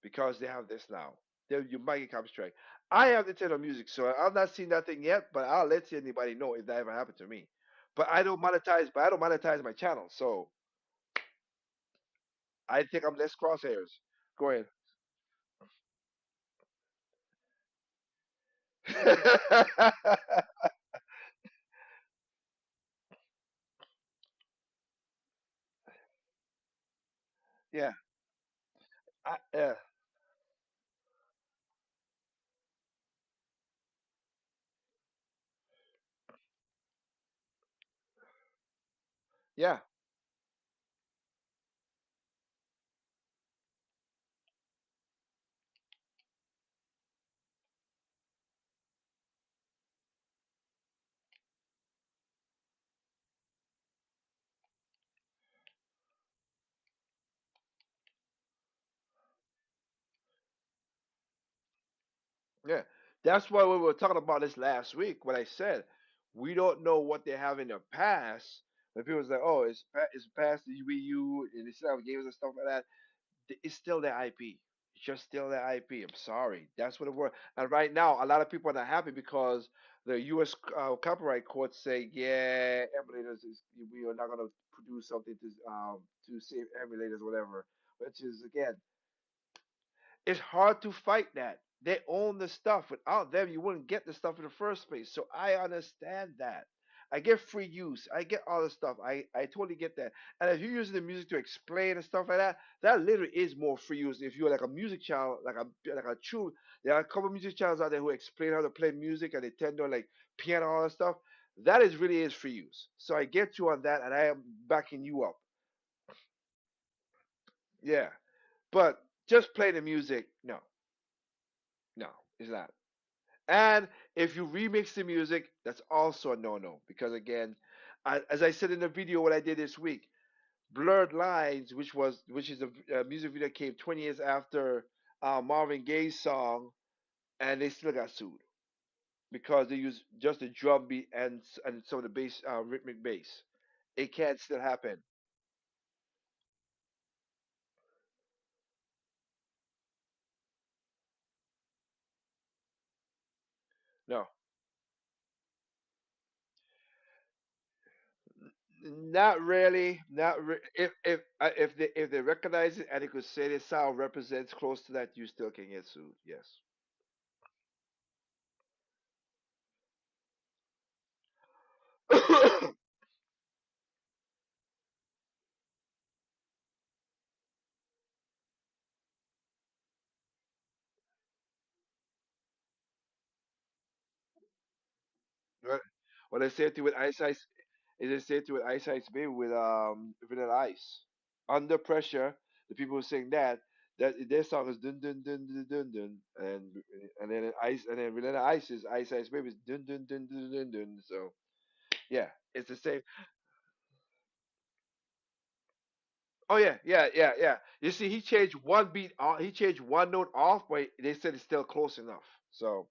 A: because they have this now. Then you might get copy strike. I have Nintendo music, so I've not seen that thing yet, but I'll let anybody know if that ever happened to me. But I don't monetize my channel, so I think I'm less crosshairs. Go ahead. Yeah, yeah, yeah, yeah. That's why we were talking about this last week. What I said, we don't know what they have in their past. When people say, "Oh, it's past the Wii U and they still have games and stuff like that," it's still their IP. It's just still their IP. I'm sorry. That's what it was. And right now, a lot of people are not happy because the U.S. Copyright courts say, yeah, emulators is we are not going to produce something to save emulators or whatever. Which is again, it's hard to fight that. They own the stuff. Without them, you wouldn't get the stuff in the first place. So I understand that. I get free use. I get all the stuff. I totally get that. And if you're using the music to explain and stuff like that, that literally is more free use. If you're like a music channel, like a true, there are a couple of music channels out there who explain how to play music and they tend to like piano and all that stuff. That is really is free use. So I get you on that, and I am backing you up. Yeah, but just play the music, no, no, it's not. And if you remix the music, that's also a no-no because again, as I said in the video what I did this week, Blurred Lines, which is a music video that came 20 years after Marvin Gaye's song, and they still got sued because they used just the drum beat and some of the bass, rhythmic bass. It can't still happen. No, not really. Not if they recognize it and they could say the sound represents close to that, you still can get sued. Yes. Right. What I said to you with Ice Ice is I said to you with Ice Ice Baby with Vanilla Ice. Under pressure, the people who sing that their song is dun dun dun dun dun dun and then Ice and then Vanilla Ice is Ice Ice Baby is dun dun dun dun dun dun. So yeah, it's the same. Oh yeah, yeah, yeah, yeah. You see, he changed one beat off, he changed one note off, but they said it's still close enough. So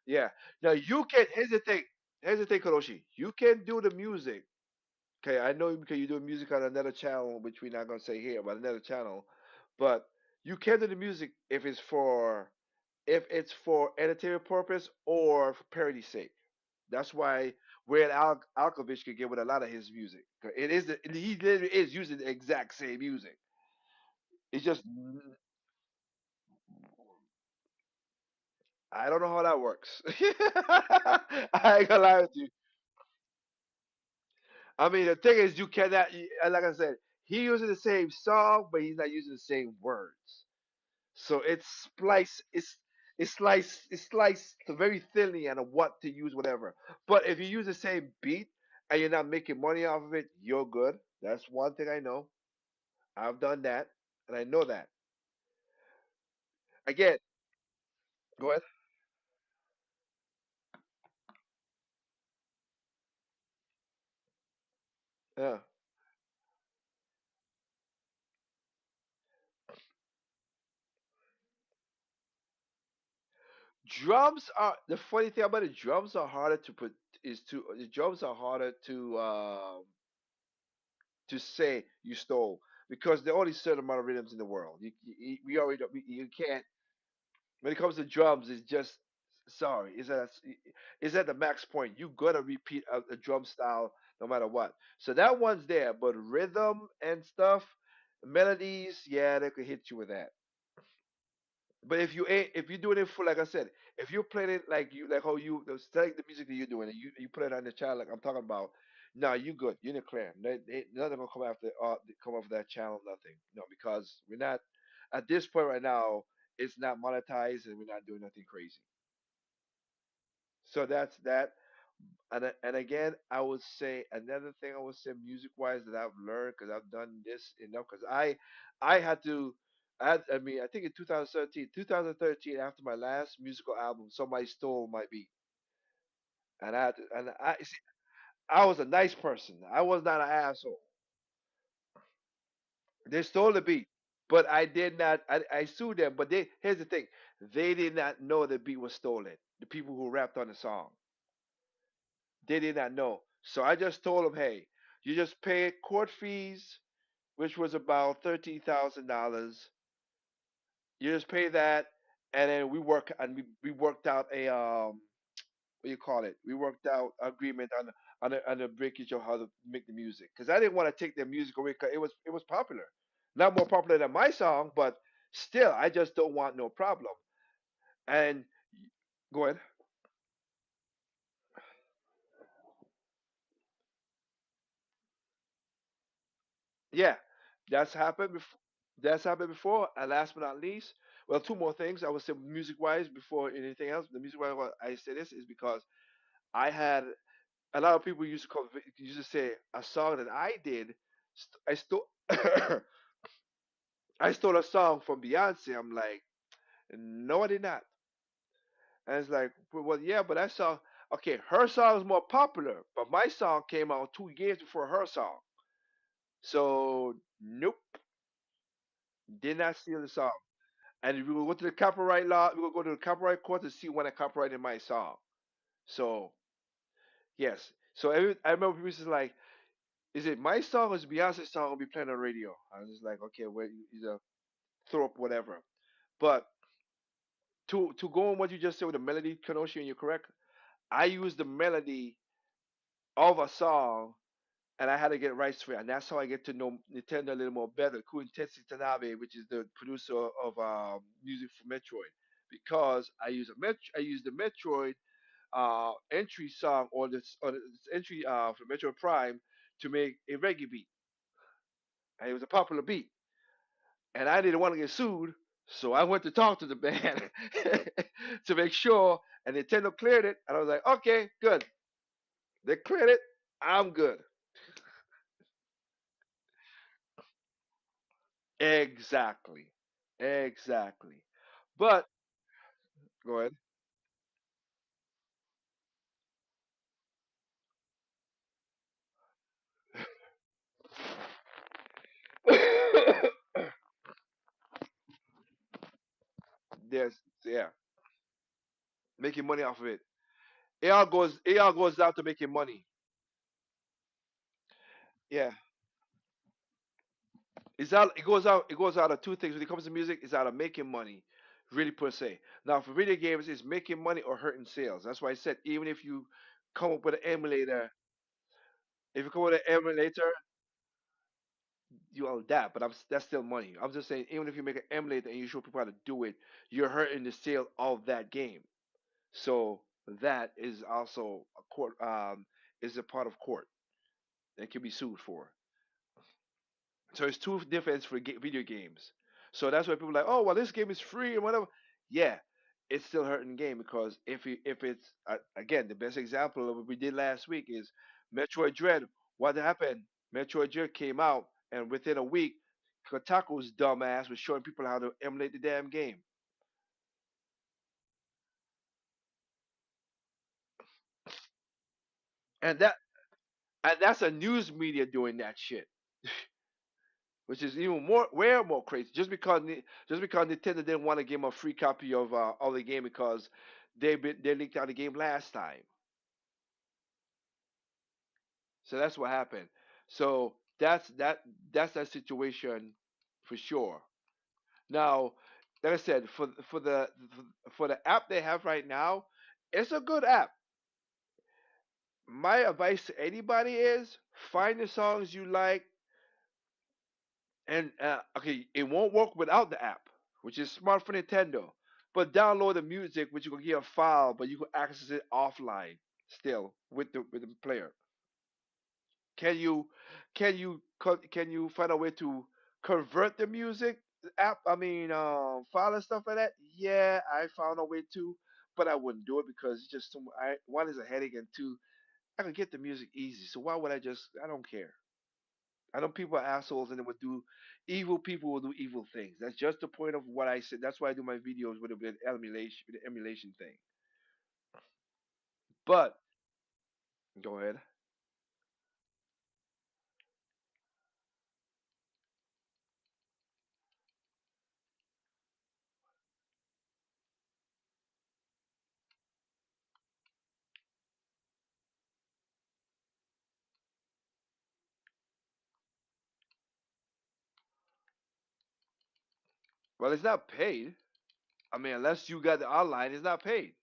A: yeah. Now you can here's the thing, Karoshi. You can do the music. Okay, I know because you do music on another channel, which we're not gonna say here, but another channel. But you can do the music if it's for entertainment purpose or for parody sake. That's why Weird Alkovich could get with a lot of his music. He literally is using the exact same music. It's just I don't know how that works. I ain't gonna lie with you. I mean, the thing is, you cannot. Like I said, he using the same song, but he's not using the same words. So it's spliced. It's sliced very thinly on what to use, whatever. But if you use the same beat and you're not making money off of it, you're good. That's one thing I know. I've done that, and I know that. Again, go ahead. Yeah. Drums are the funny thing about it. Drums are harder to put. Is to the drums are harder to say you stole because there are only certain amount of rhythms in the world. We already you can't. When it comes to drums, it's just sorry. Is at the max point. You gotta repeat a drum style no matter what. So that one's there, but rhythm and stuff, melodies, yeah, they could hit you with that. But if you're doing it for like I said, if you're playing it like how you like the music that you're doing and you put it on the channel like I'm talking about, no, you good, you're in the clear. Nothing gonna come after come off that channel, nothing. No, because we're not at this point right now. It's not monetized and we're not doing nothing crazy. So that's that. And again, I would say another thing I would say music wise that I've learned because I've done this enough because I had to I mean I think in 2013 after my last musical album somebody stole my beat and I see, I was a nice person I was not an asshole. They stole the beat, but I did not. I sued them, but they here's the thing: they did not know the beat was stolen. The people who rapped on the song, they did not know. So I just told them, hey, you just pay court fees, which was about $13,000. You just pay that, and then we worked out a what do you call it? We worked out agreement on the breakage of how to make the music because I didn't want to take their music away because it was popular, not more popular than my song, but still I just don't want no problem. And go ahead. Yeah, that's happened before. That's happened before. And last but not least, well, two more things I would say music wise before anything else. The music wise, why I say this is because I had a lot of people used to say a song that I did. I stole I stole a song from Beyonce. I'm like, no, I did not. And it's like, well, yeah, but that song, okay, her song is more popular, but my song came out 2 years before her song. So, nope, did not steal the song. And if we will go to the copyright law, we will go to the copyright court to see when I copyrighted my song. So, yes. So I remember people was like, is it my song or is Beyonce's song will be playing on the radio? I was just like, okay, well, either throw up whatever. But to go on what you just said with the melody, Kenoshi, and you're correct. I use the melody of a song, and I had to get rights for it, and that's how I get to know Nintendo a little more better. Kuintesi Tanabe, which is the producer of music for Metroid, because I use the Metroid entry song or this entry for Metroid Prime to make a reggae beat, and it was a popular beat, and I didn't want to get sued, so I went to talk to the band to make sure, and Nintendo cleared it, and I was like, okay, good, they cleared it, I'm good. Exactly, exactly. But go ahead. There's yeah, making money off of it. It all goes down to making money. Yeah. It goes out of two things. When it comes to music, it's out of making money, really per se. Now for video games, it's making money or hurting sales. That's why I said even if you come up with an emulator, if you come up with an emulator, you adapt, but that's still money. I'm just saying, even if you make an emulator and you show people how to do it, you're hurting the sale of that game. So that is also a court is a part of court and can be sued for. So it's two different for video games. So that's why people are like, oh well, this game is free and whatever. Yeah, it's still hurting the game because if it's again the best example of what we did last week is Metroid Dread. What happened? Metroid Dread came out and within a week, Kotaku's dumbass was showing people how to emulate the damn game, and that's a news media doing that shit, which is even more way more crazy. Just because Nintendo didn't want to give them a free copy of the game because they leaked out the game last time. So that's what happened. So that's that situation for sure. Now, like I said, for the app they have right now, it's a good app. My advice to anybody is find the songs you like, and okay, it won't work without the app, which is smart for Nintendo. But download the music, which you can get a file, but you can access it offline still with the player. Can you can you find a way to convert the music app? I mean, file and stuff like that. Yeah, I found a way to, but I wouldn't do it because it's just too. One is a headache, and two, I can get the music easy. So why would I just? I don't care. I know people are assholes and they would do evil people will do evil things. That's just the point of what I said. That's why I do my videos with the emulation thing. But go ahead. Well, it's not paid. I mean, unless you got the online, it's not paid.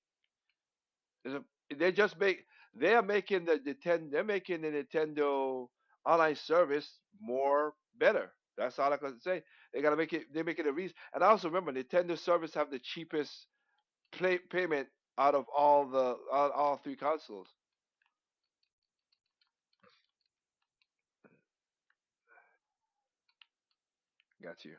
A: It's they just make they are making the Nintendo they're making the Nintendo online service more better. That's all I can say. They gotta make it. They make it a reason. And I also remember Nintendo service have the cheapest payment out of all three consoles. Got you.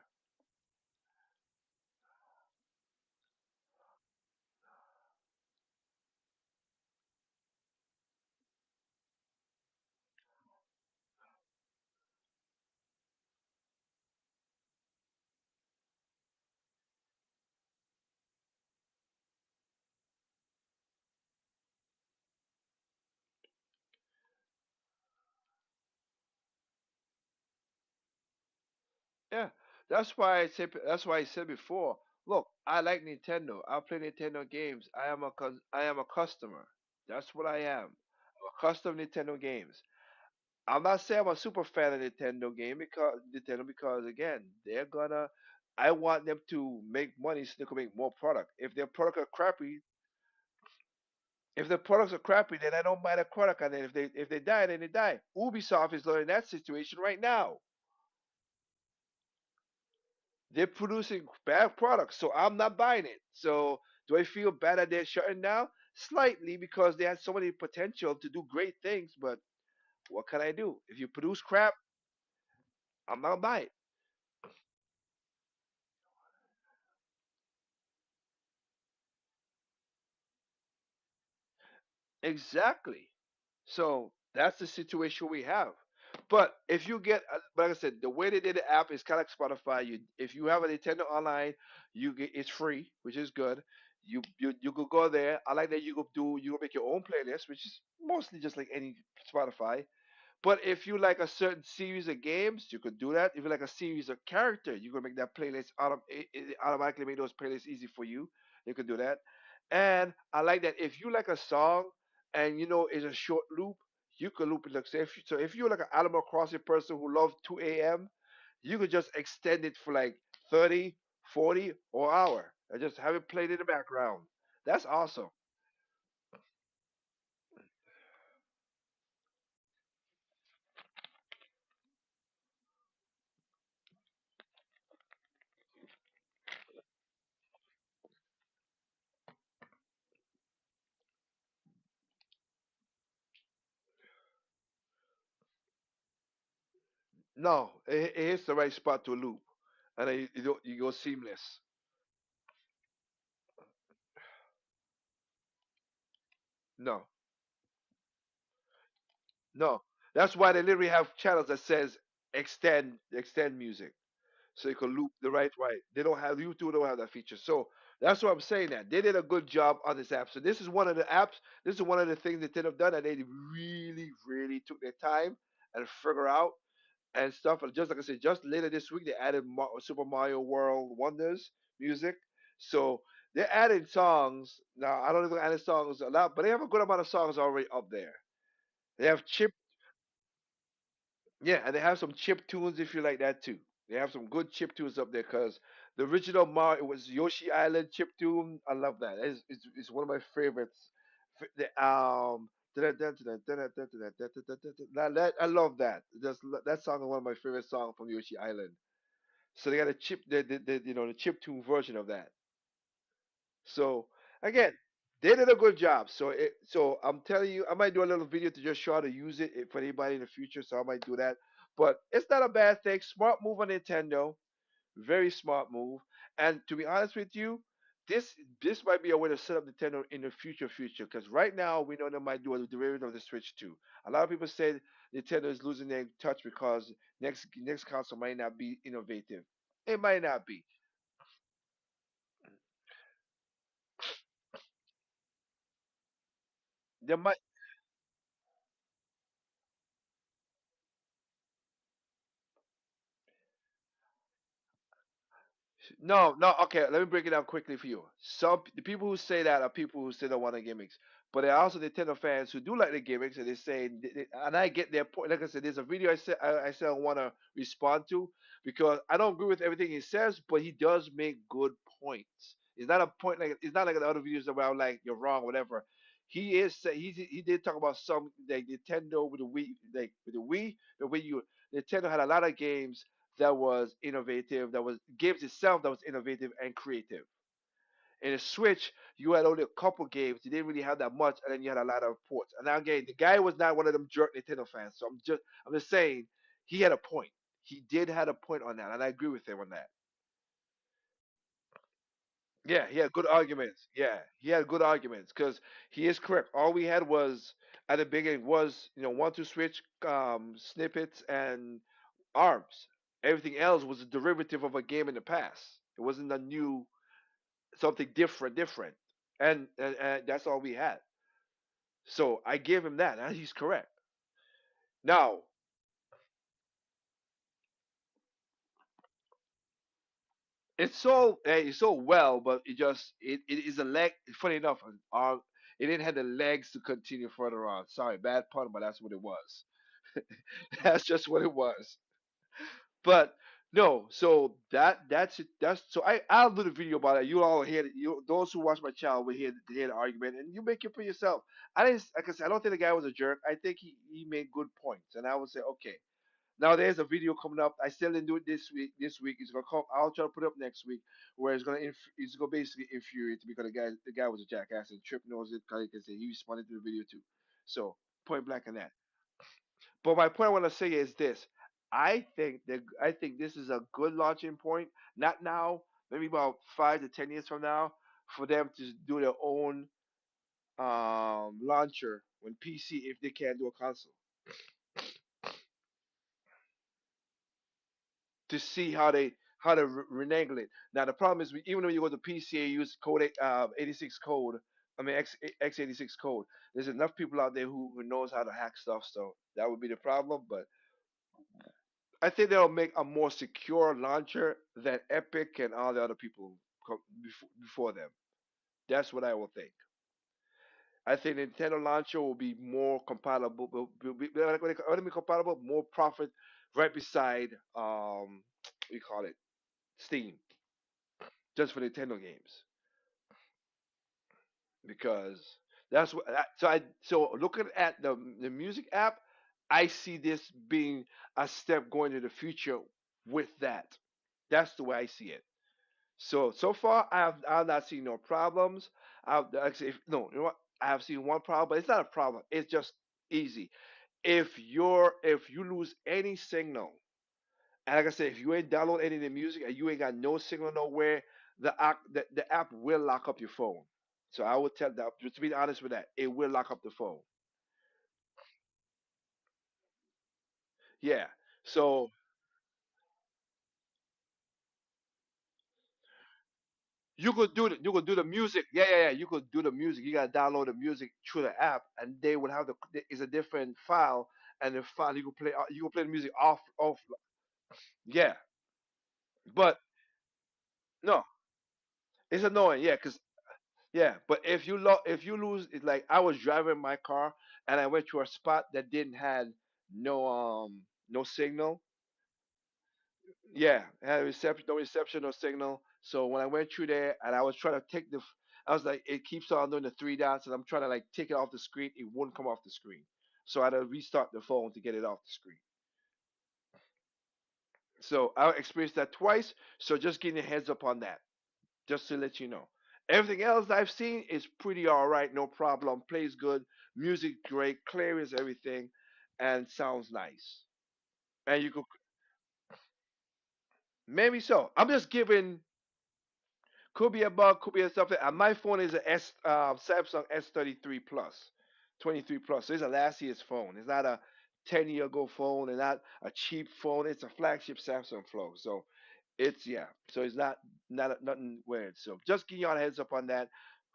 A: Yeah, that's why I said before. Look, I like Nintendo. I play Nintendo games. I am a customer. That's what I am. I'm a customer of Nintendo games. I'm not saying I'm a super fan of Nintendo because again, they're gonna I want them to make money so they can make more product. If their products are crappy, then I don't buy the product and then if they die, then they die. Ubisoft is learning that situation right now. They're producing bad products, so I'm not buying it. So do I feel bad that they're shutting down? Slightly because they had so many potential to do great things, but what can I do? If you produce crap, I'm not buying it. Exactly. So that's the situation we have. But if you get, like I said, the way they did the app is kind of like Spotify. If you have a Nintendo Online, it's free, which is good. You could go there. I like that you could make your own playlist, which is mostly just like any Spotify. But if you like a certain series of games, you could do that. If you like a series of character, you could make that playlist it automatically make those playlists easy for you. You could do that. And I like that if you like a song and you know it's a short loop, you could loop it. Like say so if you're like an Animal Crossing person who loves 2 a.m., you could just extend it for like 30, 40, or hour and just have it played in the background. That's awesome. No, it hits the right spot to loop, and then you go seamless. No, no. That's why they literally have channels that says extend music, so you can loop the right. They don't have YouTube don't have that feature. So that's what I'm saying. That they did a good job on this app. So this is one of the apps. This is one of the things that they have done, and they really took their time and figure out and stuff. And just like I said, just later this week they added Super Mario World Wonders music. So they're adding songs now. I don't know if they're adding songs a lot, but they have a good amount of songs already up there. They have chip, yeah, and they have some chip tunes if you like that too. They have some good chip tunes up there because the original Mario it was Yoshi Island chip tune. I love that. It's one of my favorites. The I love that. That song is one of my favorite songs from Yoshi Island. So they got a chip, the chip tune version of that. So again, they did a good job. So I'm telling you, I might do a little video to just show how to use it for anybody in the future. So I might do that. But it's not a bad thing. Smart move on Nintendo. Very smart move. And to be honest with you, this this might be a way to set up Nintendo in the future. Because right now we know they might do a derivative of the Switch too. A lot of people say Nintendo is losing their touch because next console might not be innovative. It might not be. There might no. Okay, let me break it down quickly for you. The people who say that are people who say they want the gimmicks, but there are also Nintendo fans who do like the gimmicks, and they say, and I get their point. Like I said, there's a video I said I want to respond to because I don't agree with everything he says, but he does make good points. It's not a point like it's not like the other videos where I'm like you're wrong, whatever. He did talk about some like Nintendo with the Wii, like with the Wii U. Nintendo had a lot of games that was innovative, that was games itself that was innovative and creative. In a Switch, you had only a couple games. You didn't really have that much, and then you had a lot of ports. And now again, the guy was not one of them jerk Nintendo fans. So I'm just saying he had a point. He did have a point on that, and I agree with him on that. Yeah, he had good arguments. Yeah, he had good arguments because he is correct. All we had was at the beginning was one two switch snippets and arms. Everything else was a derivative of a game in the past. It wasn't a new something different, and that's all we had. So I give him that, and he's correct. Now it's so well, but it is a leg. Funny enough, it didn't have the legs to continue further on. Sorry, bad pun, but that's what it was. That's just what it was. But no, so that's it. That's so I'll do the video about it. You all hear it. You those who watch my channel will hear the argument, and you make it for yourself. I didn't like I said. I don't think the guy was a jerk. I think he made good points, and I would say okay. Now there's a video coming up. I still didn't do it this week. This week it's gonna come. I'll try to put it up next week, where it's gonna basically infuriate me because the guy was a jackass and Trip knows it. Cause he can say he responded to the video too. So point blank on that. But my point I want to say is this: I think this is a good launching point. Not now, maybe about 5 to 10 years from now, for them to do their own launcher when PC if they can't do a console to see how to renege it. Now the problem is even when you go to PC and use code 86 code, I mean x86 code, there's enough people out there who knows how to hack stuff. So that would be the problem, but I think they'll make a more secure launcher than Epic and all the other people before them. That's what I will think. I think Nintendo launcher will be more compatible, will be compatible, more profit, right beside what you call it, Steam, just for Nintendo games, because that's what. So looking at the music app, I see this being a step going to the future with that. That's the way I see it. So far, I've not seen no problems. I've actually no, you know what? I have seen one problem, but it's not a problem. It's just easy. If you lose any signal, And like I said, if you ain't download any of the music and you ain't got no signal nowhere, the app will lock up your phone. So I would tell that, just to be honest with that, it will lock up the phone. Yeah. So you could do the music. Yeah, yeah, yeah. You could do the music. You gotta download the music through the app, and they would have it's a different file, and the file you can play the music off. Yeah, but no, it's annoying. Yeah, cause yeah, but if you lose, it's like I was driving my car and I went to a spot that didn't had no no signal. Yeah, it had reception, no signal. So when I went through there and I was trying to I was like, it keeps on doing the three dots, and I'm trying to like take it off the screen. It wouldn't come off the screen, so I had to restart the phone to get it off the screen. So I experienced that twice. So just getting a heads up on that, just to let you know. Everything else I've seen is pretty all right, no problem. Plays good, music great, clear as everything, and sounds nice. And you could maybe so. I'm just giving. Could be a bug, could be a something. And my phone is a Samsung S33 Plus, 23 Plus. So it's a last year's phone. It's not a 10-year ago phone, and not a cheap phone. It's a flagship Samsung phone. So it's yeah. So it's nothing weird. So just give you all a heads up on that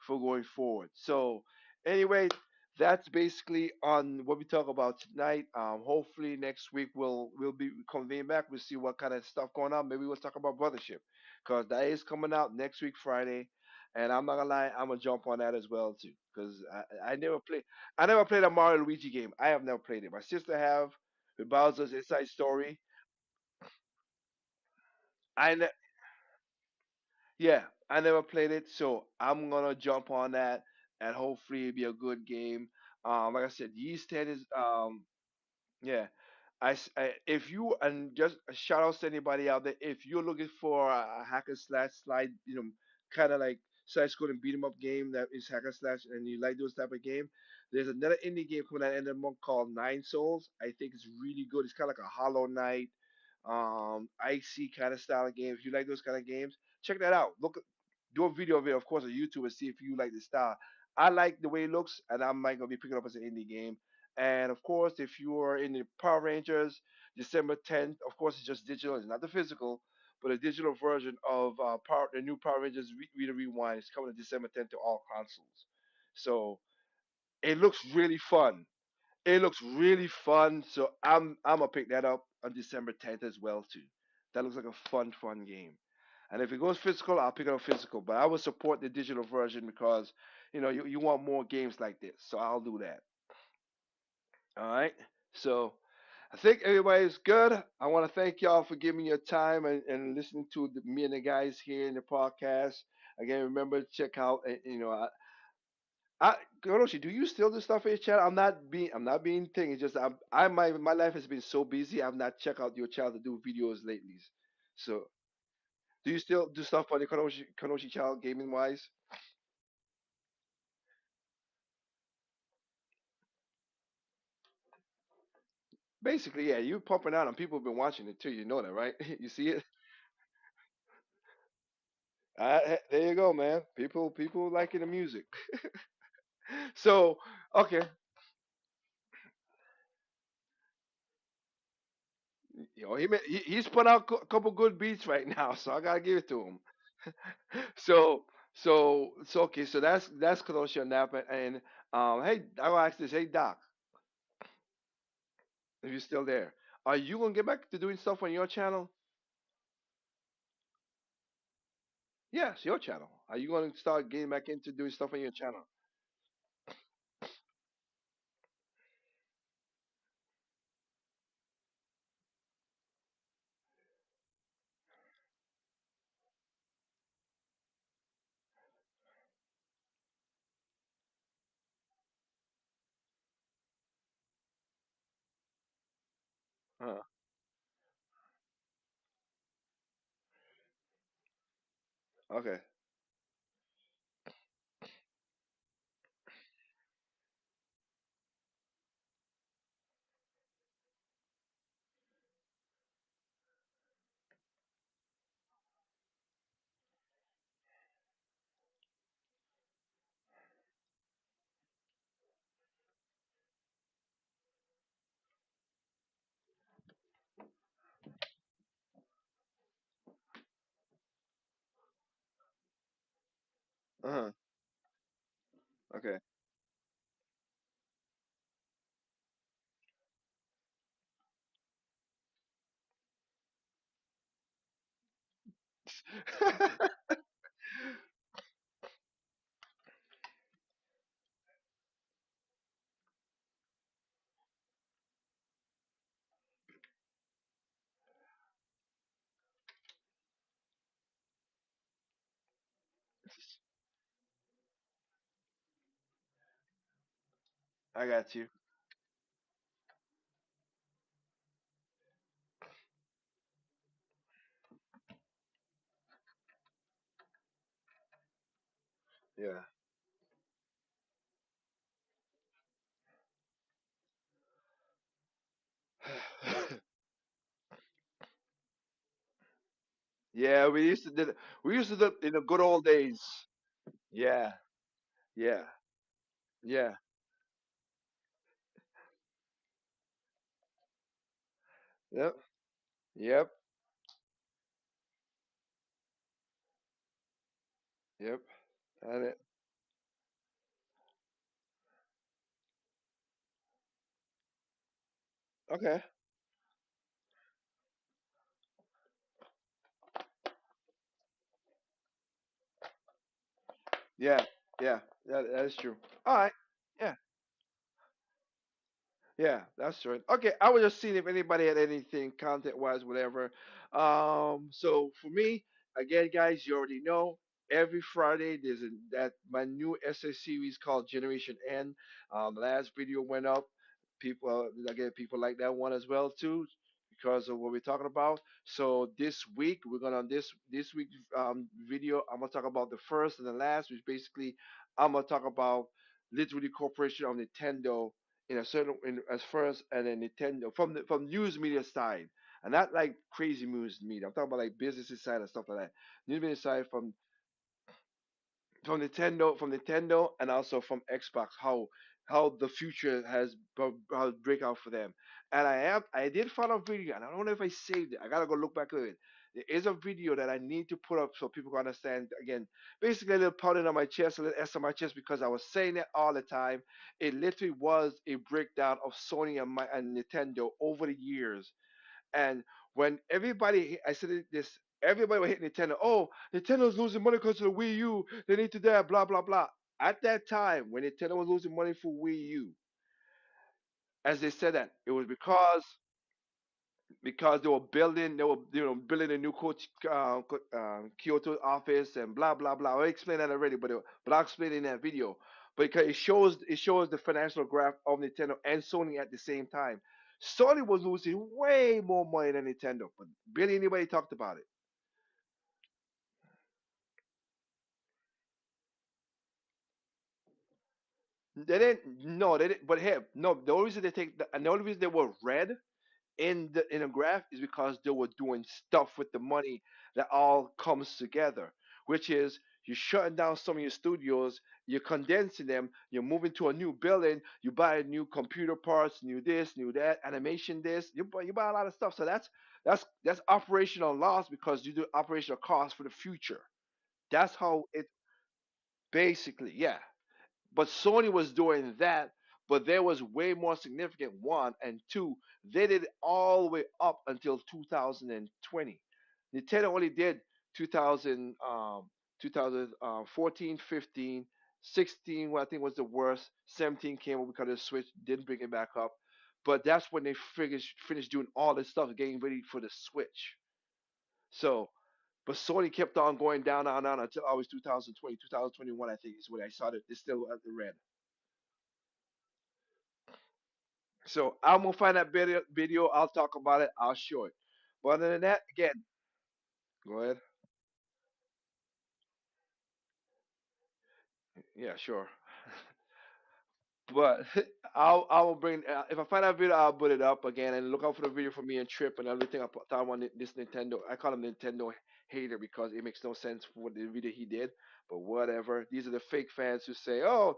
A: for going forward. So anyway, that's basically on what we talk about tonight. Hopefully next week we'll be convene back. We'll see what kind of stuff going on. Maybe we'll talk about brothership because that is coming out next week Friday, and I'm not gonna lie, I'm gonna jump on that as well too because I never played a Mario Luigi game. I have never played it. My sister have with Bowser's Inside Story. I ne- Yeah, I never played it, so I'm gonna jump on that, and hopefully it'll be a good game. Like I said, Yeast 10 is yeah. If you and just a shout out to anybody out there, if you're looking for a hack and slash slide, kind of like side scroll and beat 'em up game that is hack and slash, and you like those type of game, there's another indie game coming out at the end of the month called Nine Souls. I think it's really good. It's kind of like a Hollow Knight, icy kind of style of game. If you like those kind of games, check that out. Do a video of it, of course, on YouTube and see if you like the style. I like the way it looks, and I might gonna be picking up as an indie game. And of course, if you are in the Power Rangers, December 10th, of course, it's just digital. It's not the physical, but a digital version of the new Power Rangers Read and Rewind is coming on December 10th to all consoles. So it looks really fun. It looks really fun. So I'm gonna pick that up on December 10th as well too. That looks like a fun game. And if it goes physical, I'll pick it up physical. But I will support the digital version because you want more games like this. So I'll do that. All right. So I think everybody's good. I want to thank y'all for giving me your time and listening to me and the guys here in the podcast. Again, remember to check out. I Koroshi, do you still do stuff for your channel? I'm not being thing. It's just my life has been so busy. I've not checked out your channel to do videos lately. So do you still do stuff for the Koroshi channel gaming wise? Basically, yeah. You pumping out and people have been watching it too. You know that, right? You see it. There you go, man. People liking the music. So okay, he's put out a couple good beats right now, so I gotta give it to him. So okay, so that's Kenosha Napa, and hey, I'll ask this, hey Doc, if you're still there, are you gonna get back to doing stuff on your channel? Yes, your channel. Are you gonna start getting back into doing stuff on your channel? Uh, okay, Okay. I got you. Yeah. Yeah, we used to do it in the good old days. Yeah, yeah, yeah. Yep, yep, yep. And it, okay. Yeah, yeah. That is true. All right. Yeah. Yeah, that's right. Okay, I was just seeing if anybody had anything content wise, whatever. So for me, again, guys, you already know. Every Friday, that my new essay series called Generation N. The last video went up. People, again, people like that one as well too, because of what we're talking about. So this week, we're gonna this week video. I'm gonna talk about the first and the last, which basically I'm gonna talk about literally corporation of Nintendo in a certain in, as far as and then Nintendo from news media side, and not like crazy news media. I'm talking about like business side and stuff like that. News media side from Nintendo and also from Xbox, how the future has how break out for them. And I did find a video, and I don't know if I saved it. I gotta go look back at it. There is a video that I need to put up so people can understand. Again, basically a little pounding on my chest, a little S on my chest because I was saying it all the time. It literally was a breakdown of Sony and Nintendo over the years, and when I said this, everybody was hitting Nintendo. Oh, Nintendo's losing money because of the Wii U. They need to that, blah, blah, blah. At that time, when Nintendo was losing money for Wii U, as they said that, it was because they were building a new Kyoto office and blah blah blah. I explained that already, but I'll explain it in that video because it shows the financial graph of Nintendo and Sony at the same time. Sony was losing way more money than Nintendo, but barely anybody talked about it. They didn't. No, they didn't. But hey, no. The only reason and the only reason they were red in a graph is because they were doing stuff with the money that all comes together, which is you're shutting down some of your studios, you're condensing them, you're moving to a new building, you buy new computer parts, new this, new that, animation this, you buy a lot of stuff. So that's operational loss because you do operational costs for the future. That's how it basically, yeah. But Sony was doing that, but there was way more significant one and two. They did it all the way up until 2020. Nintendo only did 2000, 2014, 15, 16. What I think was the worst. 17 came up because of the Switch, didn't bring it back up. But that's when they finished doing all this stuff, getting ready for the Switch. So, but Sony kept on going down, down, down until always 2020, 2021. I think is when I saw it. It's still at the red. So I'm gonna find that video. I'll talk about it. I'll show it. But other than that, again, go ahead. Yeah, sure. But I will bring if I find that video, I'll put it up again and look out for the video for me and Trip and everything. I put time on this Nintendo. I call him Nintendo hater because it makes no sense for the video he did. But whatever. These are the fake fans who say, "Oh,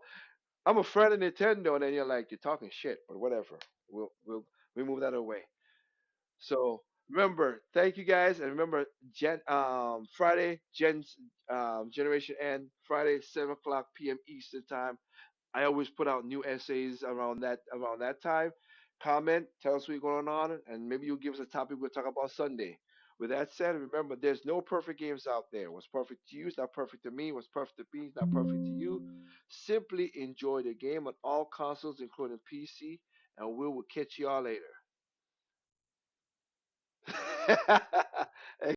A: I'm a friend of Nintendo," and then you're like, "You're talking shit." But whatever. We'll we move that away. So. Remember, thank you guys, and remember, Friday, Generation N, Friday, 7 o'clock p.m. Eastern time. I always put out new essays around that time. Comment, tell us what's going on, and maybe you'll give us a topic we'll talk about Sunday. With that said, remember, there's no perfect games out there. What's perfect to you is not perfect to me. What's perfect to me is not perfect to you. Simply enjoy the game on all consoles, including PC, and we will catch y'all later.